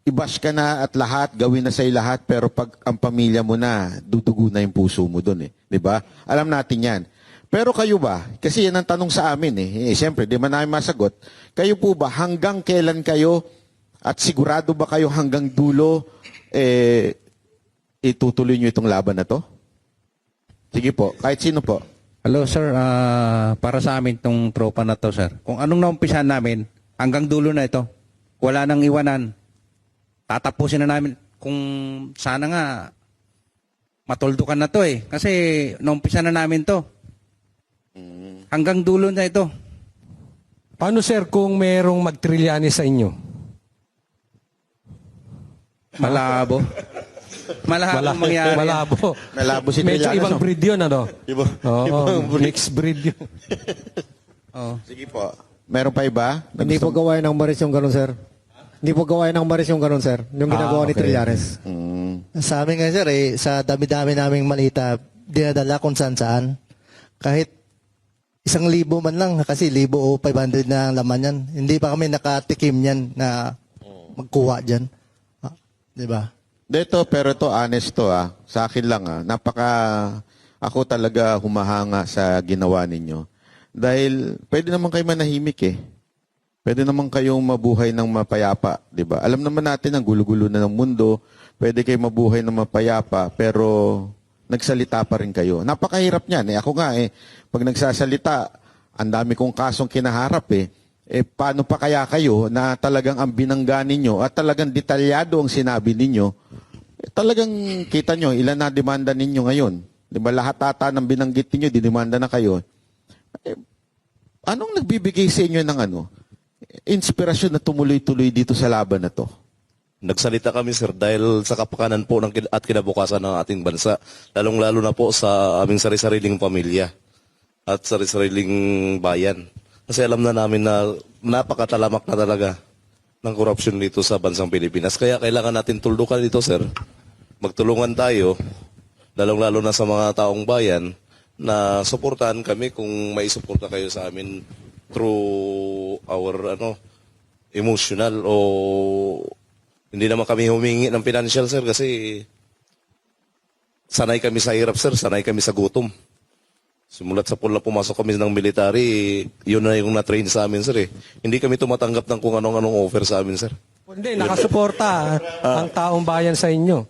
i-bash ka na at lahat, gawin na sa'yo lahat, pero pag ang pamilya mo na, dudugo na yung puso mo dun Di ba? Alam natin yan. Pero kayo ba? Kasi yan ang tanong sa amin Siyempre, di man namin masagot. Kayo po ba, hanggang kailan kayo at sigurado ba kayo hanggang dulo itutuloy nyo itong laban na to? Sige po, kahit sino po. Hello, sir. Para sa amin itong tropa na to, sir. Kung anong naumpisahan namin, hanggang dulo na ito. Wala nang iwanan. Tatapusin na namin. Kung sana nga, matuldukan na to Kasi naumpisa na namin to. Hanggang dulo na ito. Paano, sir, kung merong magtrilyani sa inyo? Malabo. Malabo mangyari. Malabo. Malabo si Medyo Trillanes, ibang no? breed yun, ano? Oo, ibang breed. mixed breed yun. Sige po. Meron pa iba? Hindi po gawain ng Maris yung ganun, sir. Hindi po gawain ng Maris yung ganun, sir. Yung ginagawa ni okay. Trillanes. Sa amin nga sir, sa dami-dami naming malita, dinadala kung saan-saan. Kahit 1,000 man lang, kasi 1,000 o 500 na ang laman yan. Hindi pa kami nakatikim yan na magkuha dyan. Di ba? Dito, pero to honest to sa akin lang ako talaga humahanga sa ginawa ninyo. Dahil pwede naman kayo manahimik Pwede naman kayong mabuhay ng mapayapa, di ba? Alam naman natin ang gulo-gulo na ng mundo, pwede kayo mabuhay ng mapayapa, pero nagsalita pa rin kayo. Napakahirap niyan. Ako nga pag nagsasalita, ang dami kong kasong kinaharap paano pa kaya kayo na talagang ang binangga ninyo at talagang detalyado ang sinabi ninyo, talagang kita nyo, ilan na demanda ninyo ngayon. Di ba lahat ata ng binanggit ninyo, didemanda na kayo. Anong nagbibigay sa inyo ng inspirasyon na tumuloy-tuloy dito sa laban na to? Nagsalita kami, sir, dahil sa kapakanan po at kinabukasan ng ating bansa, lalong-lalo na po sa aming sari-sariling pamilya at sari-sariling bayan. Kasi alam na namin na napakatalamak na talaga ng korupsyon dito sa bansang Pilipinas. Kaya kailangan natin tuldukan dito, sir. Magtulungan tayo, lalong-lalo na sa mga taong bayan, na suportahan kami kung may suporta kayo sa amin through our emotional o hindi naman kami humingi ng financial, sir, kasi sanay kami sa hirap, sir, sanay kami sa gutom. Simulat sa pula pumasok kami ng military, yun na yung na-train sa amin, sir. Hindi kami tumatanggap ng kung anong offer sa amin, sir. Hindi, nakasuporta ang taong bayan sa inyo.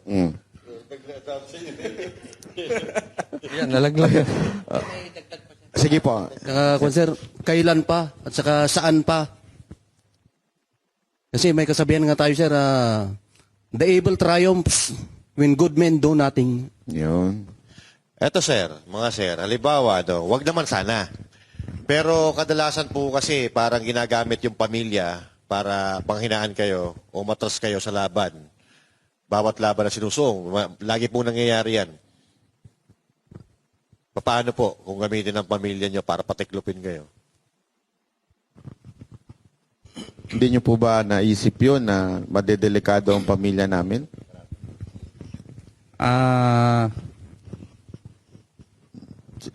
Yan, nalaglag. Sige po. Sir, kailan pa at saka saan pa? Kasi may kasabihan nga tayo, sir, the evil triumphs when good men do nothing. Yun. Eto sir, mga sir, halimbawa, wag naman sana. Pero kadalasan po kasi parang ginagamit yung pamilya para panghinaan kayo o matras kayo sa laban. Bawat laban na sinusong, lagi po nangyayari yan. Paano po kung gamitin ng pamilya nyo para patiklupin kayo? Hindi nyo po ba naisip yun na madedelikado ang pamilya namin?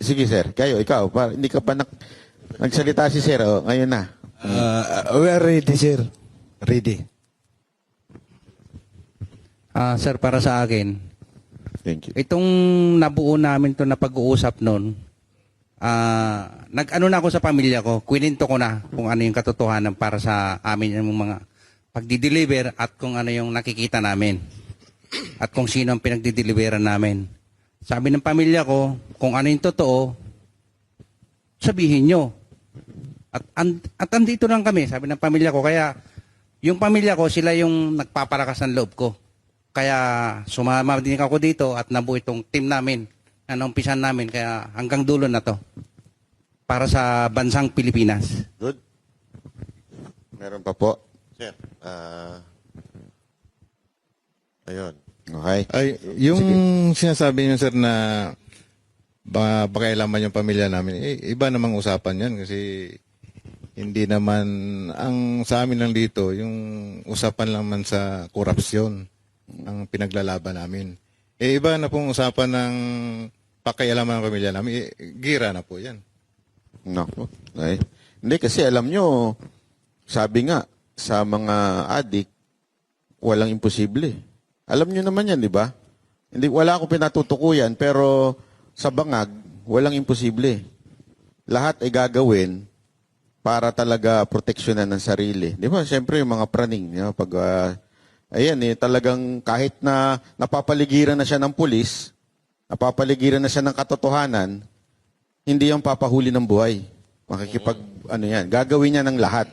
Sige sir, ikaw, hindi ka pa nagsalita si sir, ngayon na. We are ready, sir. Ready. Sir, para sa akin, thank you. Itong nabuo namin to na pag-uusap noon, nag-ano na ako sa pamilya ko, kwininto ko na kung ano yung katotohanan para sa amin yung mga pagdi-deliver at kung ano yung nakikita namin. At kung sino ang pinagdi-deliveran namin. Sabi ng pamilya ko, kung ano yung totoo, sabihin nyo. At andito lang kami, sabi ng pamilya ko. Kaya yung pamilya ko, sila yung nagpapalakas ng loob ko. Kaya sumama din ako dito at nabuo itong team namin na naumpisan namin. Kaya hanggang dulo na to. Para sa bansang Pilipinas. Good. Meron pa po. Sir, ayun. Okay. Ay, yung sinasabi niyo, sir, na pakialaman yung pamilya namin, iba namang usapan yan kasi hindi naman, ang sa amin lang dito, yung usapan lang man sa korupsyon ang pinaglalaban namin. Iba na pong usapan ng pakialaman ng pamilya namin, gira na po yan. Nako. Ay. Hindi kasi alam nyo, sabi nga, sa mga adik, walang imposible. Alam nyo naman yan, di ba? Wala akong pinatutukuyan, pero sa bangag, walang imposible. Lahat ay gagawin para talaga proteksyonan ng sarili. Di ba? Siyempre, yung mga praning. Pag, talagang kahit na napapaligiran na siya ng pulis, napapaligiran na siya ng katotohanan, hindi yung papahuli ng buhay. Gagawin niya ng lahat.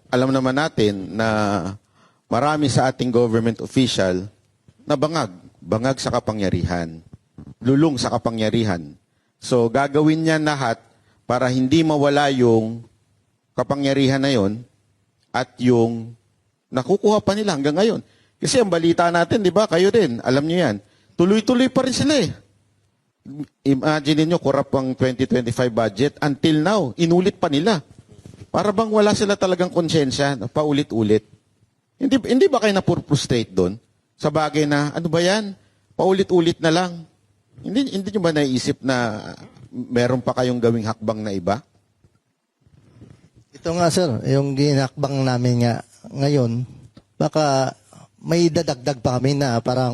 Alam naman natin na marami sa ating government official na bangag sa kapangyarihan, lulong sa kapangyarihan. So gagawin niya lahat para hindi mawala yung kapangyarihan na yon at yung Nakukuha pa nila hanggang ngayon. Kasi ang balita natin, di ba, kayo din, alam niyo yan, tuloy-tuloy pa rin sila eh. Imagine niyo corrupt ang 2025 budget. Until now, inulit pa nila. Para bang wala sila talagang konsensya, paulit-ulit. Hindi ba kayo na-frustrate doon? Sa bagay na, ano ba yan? Paulit-ulit na lang. Hindi nyo ba naisip na meron pa kayong gawing hakbang na iba? Ito nga sir, yung ginakbang namin nga ngayon, baka may dadagdag pa kami na para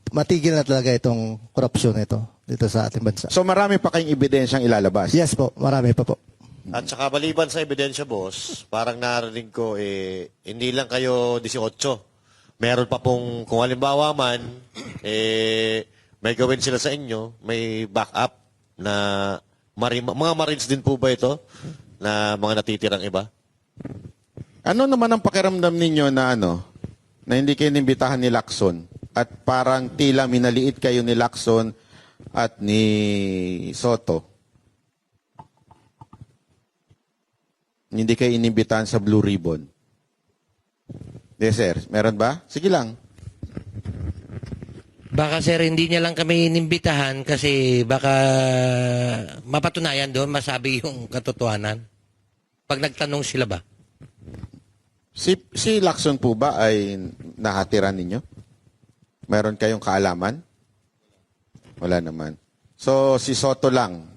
matigil na talaga itong korupsyon ito dito sa ating bansa. So marami pa kayong ebidensyang ilalabas? Yes po, marami pa po. At saka maliban sa ebidensya, boss, parang narinig ko, hindi lang kayo 18. Meron pa pong, kung halimbawa man, may gawin sila sa inyo, may backup na mga Marines din po ba ito? Na mga natitirang iba? Ano naman ang pakiramdam ninyo na na hindi kayo inimbitahan ni Lacson at parang tila minaliit kayo ni Lacson at ni Soto? Hindi kayo inimbitahan sa Blue Ribbon? Yes, sir. Meron ba? Sige lang. Baka sir, hindi niya lang kami inimbitahan kasi baka mapatunayan doon, masabi yung katotohanan. Pag nagtanong sila ba? Si Lacson po ba ay nakatira ninyo? Meron kayong kaalaman? Wala naman. So, si Soto lang,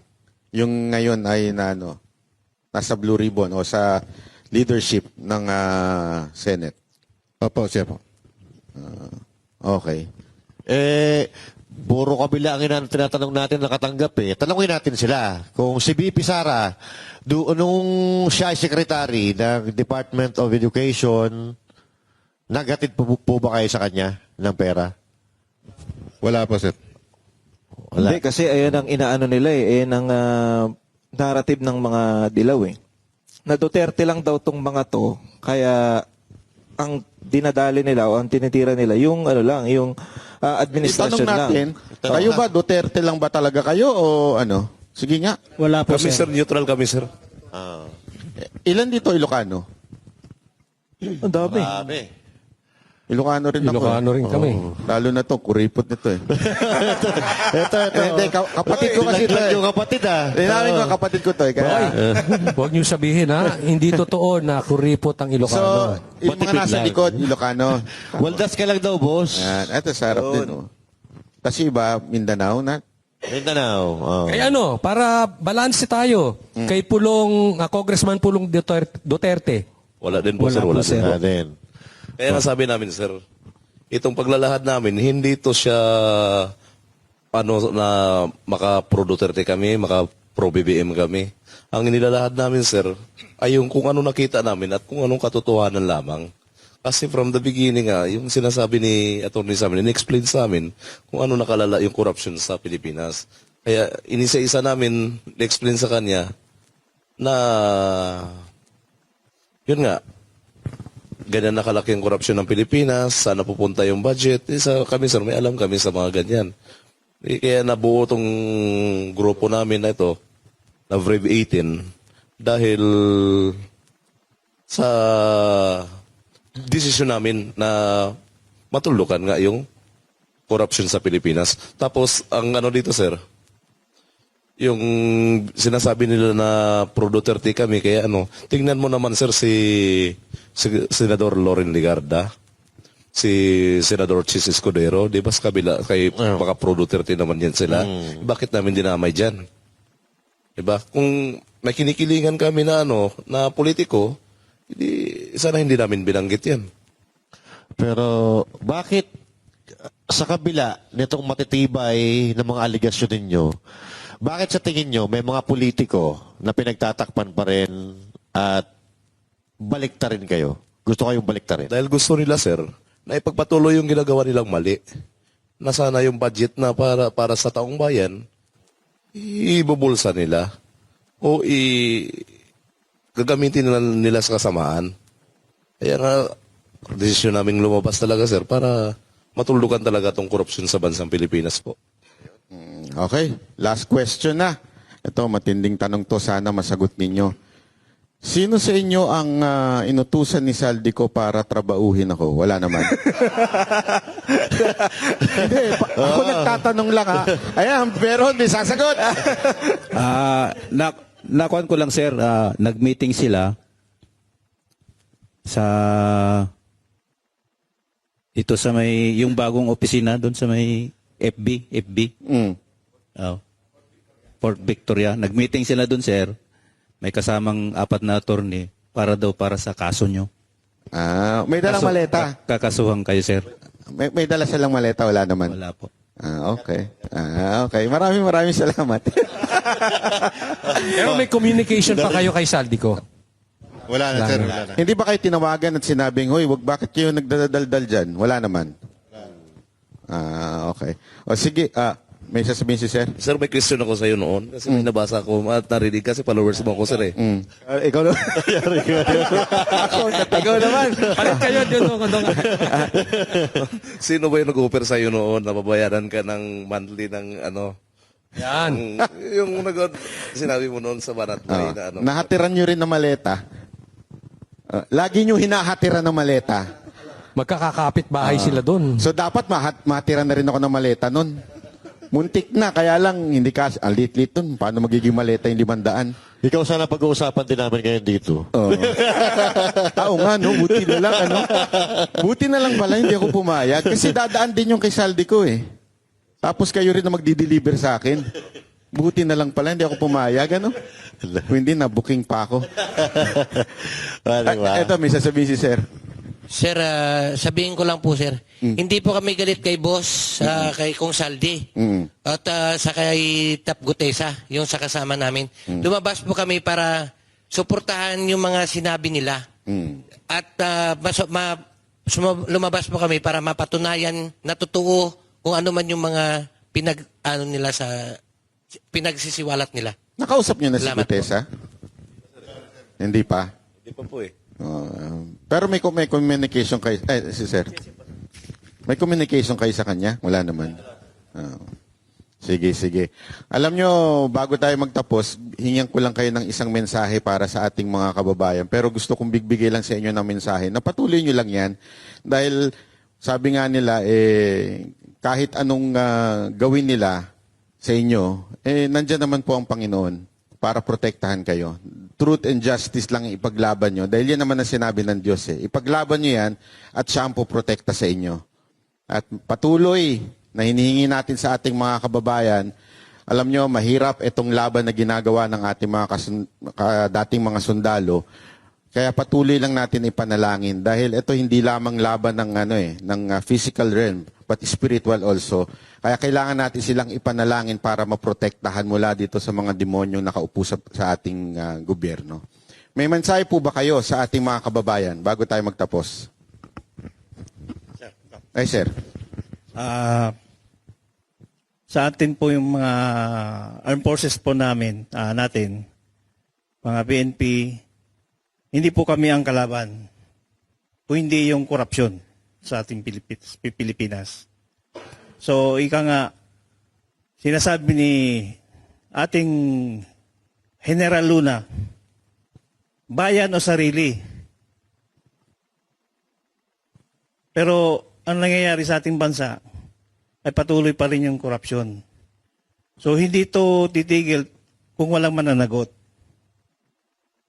yung ngayon ay nasa Blue Ribbon o sa leadership ng Senate. Opo, siya po. Okay. Puro kabila ang tinatanong natin nakatanggap eh. Tanongin natin sila. Kung si BP Sara, nung siya ay secretary ng Department of Education, naghatid po ba kayo sa kanya ng pera? Wala po, sir. Hindi, kasi ayan ang inaano nila eh. Ayan ang narrative ng mga dilaw eh. Na Duterte lang daw tong mga to, kaya ang dinadali nila o ang tinitira nila yung yung administration Itanong natin, lang. kayo ba Duterte lang ba talaga kayo o ano? Sige nga. Wala po, Kami sir, neutral kami sir. Ilan dito Ilocano? Ang dami. Marami. Ilocano rin ako. Ilocano rin kami. Lalo na to, kuripot nito eh. ito. Hindi, kapatid ko kasi ito eh. Yung kapatid Rinawin ko, kapatid ko to eh. Kaya, Huwag niyo sabihin ha, hindi totoo na kuripot ang so, Ilocano. yung mga nasa likod, Ilocano. Waldas ka lang daw, boss. Yan, ito sa harap din. Oh. Kasi iba, Mindanao na. Mindanao. Oh. Kaya para balanse tayo. Kay Congressman Pulong Duterte. Wala din po sir, wala din. Wala din. Kaya nga sabi namin, sir, itong paglalahad namin, hindi to siya na maka-pro Duterte kami, maka-pro BBM kami. Ang nilalahad namin, sir, ay yung kung ano nakita namin at kung anong katotohanan lamang. Kasi from the beginning, yung sinasabi ni attorney sa amin, in-explain sa amin kung ano nakalala yung corruption sa Pilipinas. Kaya inisa-isa namin, in-explain sa kanya na yun nga, ganyan nakalaki ang korupsyon ng Pilipinas, saan napupunta yung budget. Kami sir, may alam kami sa mga ganyan. Kaya nabuo tong grupo namin na ito, na Brave 18, dahil sa desisyon namin na matulukan nga yung corruption sa Pilipinas. Tapos, ang dito sir, yung sinasabi nila na pro Duterte kami, kaya tingnan mo naman sir si Senador Loren Legarda, si Senador Chis Escudero, di ba sa kabila, kay baka pro Duterte naman yan sila. Bakit namin dinamay dyan? Di ba? Kung may kinikilingan kami na na politiko, sana hindi namin binanggit yan. Pero bakit sa kabila nitong matitibay ng mga aligasyon ninyo, bakit sa tingin nyo may mga politiko na pinagtatakpan pa rin at baliktarin kayo? Gusto kayong baliktarin? Dahil gusto nila, sir, na ipagpatuloy yung ginagawa nilang mali. Na sana yung budget na para sa taong bayan, ibubulsa nila o gagamitin nila sa kasamaan. Kaya nga, desisyon naming lumabas talaga, sir, para matulukan talaga tong korupsyon sa bansang Pilipinas po. Okay, last question na. Ito, matinding tanong to, sana masagot ninyo. Sino sa inyo ang inutusan ni Saldico para trabauhin ako? Wala naman. Hindi, ako nagtatanong lang ha. Ayan, pero hindi sasagot. Nakuan ko lang sir, nag-meeting sila sa ito sa may yung bagong opisina doon sa may FB. Oh. Fort Victoria. Nag-meeting sila doon sir. May kasamang 4 na attorney para sa kaso nyo. May dalang maleta. Kakasuhan kayo sir. May dala silang maleta, wala naman. Wala po. Okay. Okay. Maraming salamat. Pero may communication pa kayo kay Saldico? Wala na, sir. Wala na. Hindi ba kayo tinawagan at sinabing, hoy, bakit kayo nagdadaldal dyan? Wala naman. Okay. O sige, may sasabihin si Sir? Sir, may question ako sa iyo noon kasi may nabasa ko at narinig kasi followers mo ako, sir eh. Ikaw naman. Ikaw naman. Palit kayo dito. Sino ba yung nag-offer sa iyo noon na babayaran ka ng monthly ng ano? Yan. Yung sinabi mo noon sa Baratnay na ano. Nahatiran nyo rin ng maleta. Lagi nyo hinahatiran ng maleta. Magkakakapit bahay sila doon. So dapat mahatiran na rin ako ng maleta noon. Muntik na, kaya lang hindi ka, lit-lit nun. Paano magiging maleta yung 500? Ikaw sana pag-uusapan din namin ngayon dito. Oo nga, no? Buti na lang, ano? Buti na lang pala, hindi ako pumayag. Kasi dadaan din yung kay Saldico eh. Tapos kayo rin na magdi-deliver sa akin. Buti na lang pala, hindi ako pumayag, ano? Hindi na, booking pa ako. Ito, may sasabihin si Sir. Sir, sabihin ko lang po, sir. Hindi po kami galit kay boss, kay Kong Saldi. At sa kay Tap Gutesa, yung sa kasama namin. Lumabas po kami para suportahan yung mga sinabi nila. At lumabas po kami para mapatunayan na totoo kung ano man yung mga pinagsisiwalat nila. Nakausap niyo na si Salamat Gutesa? Hindi pa? Hindi pa po eh. Pero may communication kayo, si Sir. May communication kayo sa kanya? Wala naman. Sige. Alam nyo, bago tayo magtapos, hingan ko lang kayo ng isang mensahe para sa ating mga kababayan. Pero gusto kong bigbigay lang sa inyo ng mensahe. Napatuloy nyo lang yan. Dahil sabi nga nila, kahit anong gawin nila sa inyo, nandyan naman po ang Panginoon para protektahan kayo. Truth and justice lang ipaglaban nyo. Dahil yan naman ang sinabi ng Diyos eh. Ipaglaban nyo yan at siya ang poprotekta sa inyo. At patuloy na hinihingi natin sa ating mga kababayan, alam nyo, mahirap itong laban na ginagawa ng ating mga dating mga sundalo. Kaya patuloy lang natin ipanalangin. Dahil ito hindi lamang laban ng physical realm, but spiritual also. Kaya kailangan natin silang ipanalangin para maprotektahan mula dito sa mga demonyong nakaupo sa ating gobyerno. May mensahe po ba kayo sa ating mga kababayan bago tayo magtapos? Ay, Sir. Sa atin po yung mga armed forces po natin, mga PNP, hindi po kami ang kalaban. O hindi yung korupsyon sa ating Pilipinas. So, ika nga, sinasabi ni ating General Luna, bayan o sarili. Pero, ang nangyayari sa ating bansa, ay patuloy pa rin yung korupsyon. So, hindi to titigil kung walang mananagot.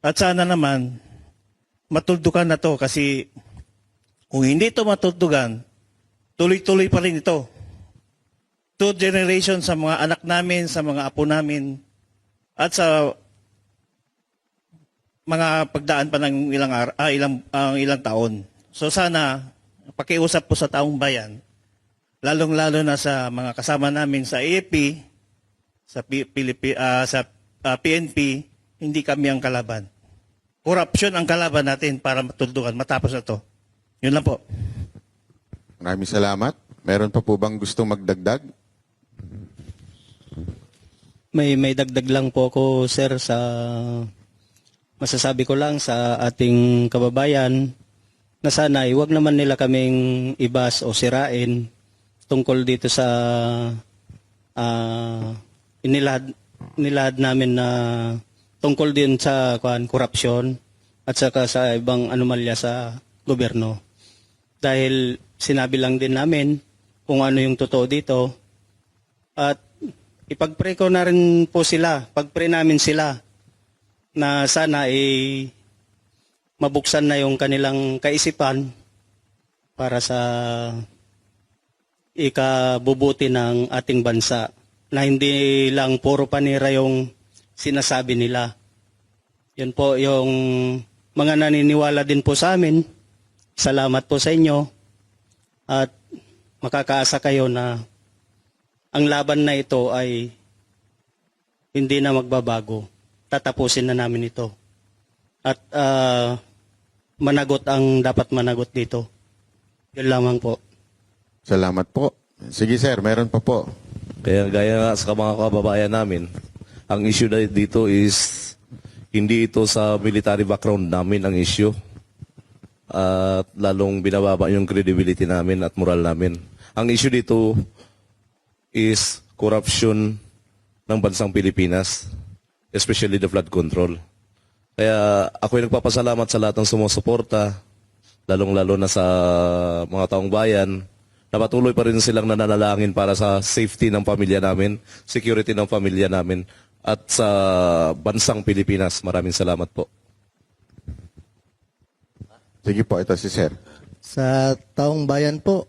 At sana naman, matuldukan na to kasi kung hindi to matuldugan, tuloy-tuloy pa rin ito. 2 generations sa mga anak namin, sa mga apo namin, at sa mga pagdaan pa ng ilang taon. So sana, pakiusap po sa taong bayan, lalong-lalo na sa mga kasama namin sa AFP, sa PNP, hindi kami ang kalaban. Korupsyon ang kalaban natin para matuldukan, matapos na to. Yun lang po. Maraming salamat. Meron pa po bang gustong magdagdag? May dagdag lang po ako, sir, sa masasabi ko lang sa ating kababayan na sana wag naman nila kaming ibas o sirain tungkol dito sa inilahad namin na tungkol din sa korupsyon at saka sa ibang anomalya sa gobyerno. Dahil sinabi lang din namin kung ano yung totoo dito at ipag-pray ko na rin po sila, pag-pray namin sila na sana mabuksan na yung kanilang kaisipan para sa ikabubuti ng ating bansa na hindi lang puro panira yung sinasabi nila. Yun po yung mga naniniwala din po sa amin. Salamat po sa inyo at makakaasa kayo na ang laban na ito ay hindi na magbabago. Tatapusin na namin ito. At managot ang dapat managot dito. Yun lamang po. Salamat po. Sige sir, meron pa po. Kaya gaya nga sa mga kababayan namin, ang issue na dito is hindi ito sa military background namin ang issue. At lalong binababa yung credibility namin at moral namin. Ang issue dito is corruption ng bansang Pilipinas, especially the flood control. Kaya ako ay nagpapasalamat sa lahat ng sumusuporta, lalong-lalo na sa mga taong bayan, na patuloy pa rin silang nananalangin para sa safety ng pamilya namin, security ng pamilya namin, at sa bansang Pilipinas. Maraming salamat po. Sige po, ito si sir. Sa taong bayan po,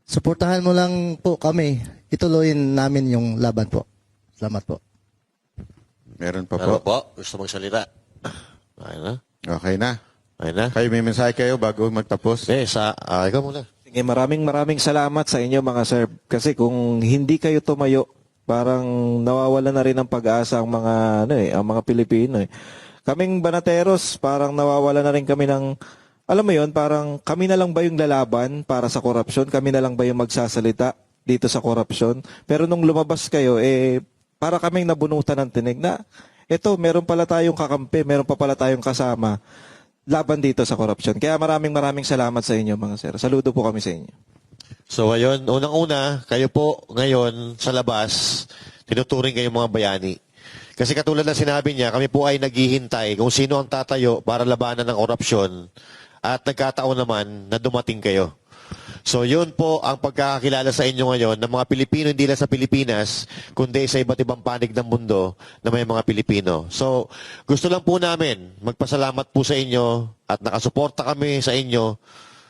suportahan mo lang po kami. Ituloyin namin yung laban po. Salamat po. Meron pa Meron po. po? Gusto magsalita? Okay na? Okay na. Okay na? Kayo, may mensahe kayo bago magtapos? Ikaw muna. Sige, maraming salamat sa inyo mga sir. Kasi kung hindi kayo tumayo, parang nawawala na rin ng pag-asa ang mga ang mga Pilipino. Kaming Banateros, parang nawawala na rin kami ng, alam mo yon, parang kami na lang ba yung lalaban para sa korupsyon? Kami na lang ba yung magsasalita dito sa korupsyon? Pero nung lumabas kayo, para kaming nabunutan ng tinig na, eto, meron pala tayong kakampi, meron pa pala tayong kasama laban dito sa korupsyon. Kaya maraming salamat sa inyo mga sir. Saludo po kami sa inyo. So ngayon, unang-una, kayo po ngayon sa labas, tinuturing kayo mga bayani. Kasi katulad na sinabi niya, kami po ay naghihintay kung sino ang tatayo para labanan ng korupsyon at nagkataon naman na dumating kayo. So yun po ang pagkakakilala sa inyo ngayon ng mga Pilipino, hindi lang sa Pilipinas, kundi sa iba't ibang panig ng mundo na may mga Pilipino. So gusto lang po namin magpasalamat po sa inyo at nakasuporta kami sa inyo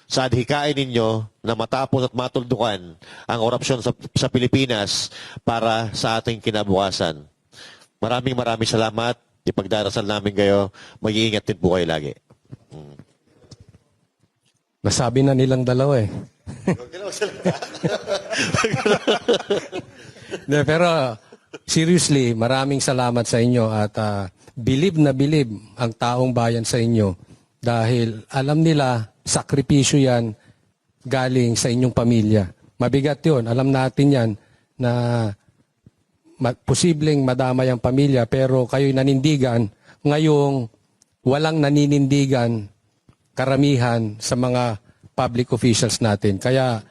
sa adhikain ninyo na matapos at matuldukan ang korupsyon sa Pilipinas para sa ating kinabukasan. Maraming salamat. Ipagdarasal namin kayo. Mag-iingat din po kayo lagi. Nasabi na nilang dalawa eh. Pero seriously, maraming salamat sa inyo at bilib na bilib ang taong bayan sa inyo dahil alam nila sakripisyo yan galing sa inyong pamilya. Mabigat yun. Alam natin yan na posibleng madamay ang pamilya pero kayo'y nanindigan. Ngayong walang naninindigan karamihan sa mga public officials natin. Kaya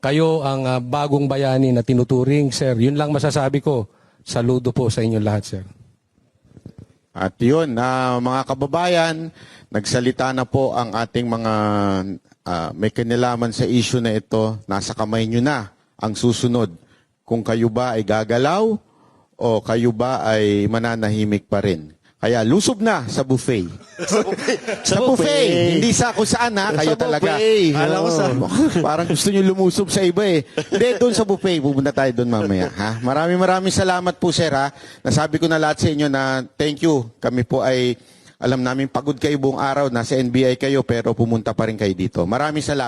kayo ang bagong bayani na tinuturing, sir. Yun lang masasabi ko. Saludo po sa inyo lahat, sir. At yun, mga kababayan, nagsalita na po ang ating mga may kinalaman sa issue na ito. Nasa kamay nyo na ang susunod. Kung kayo ba ay gagalaw o kayo ba ay mananahimik pa rin. Kaya lusob na sa buffet. Sa buffet. Hindi sa kung saan kayo Sa talaga. buffet. Alam ko sa parang gusto niyo lumusob sa iba eh. Hindi, doon sa buffet. Pupunta tayo doon mamaya. Ha? Maraming salamat po sir ha. Nasabi ko na lahat sa inyo na thank you. Kami po ay alam namin pagod kayo buong araw. Nasa NBI kayo pero pumunta pa rin kayo dito. Maraming salamat.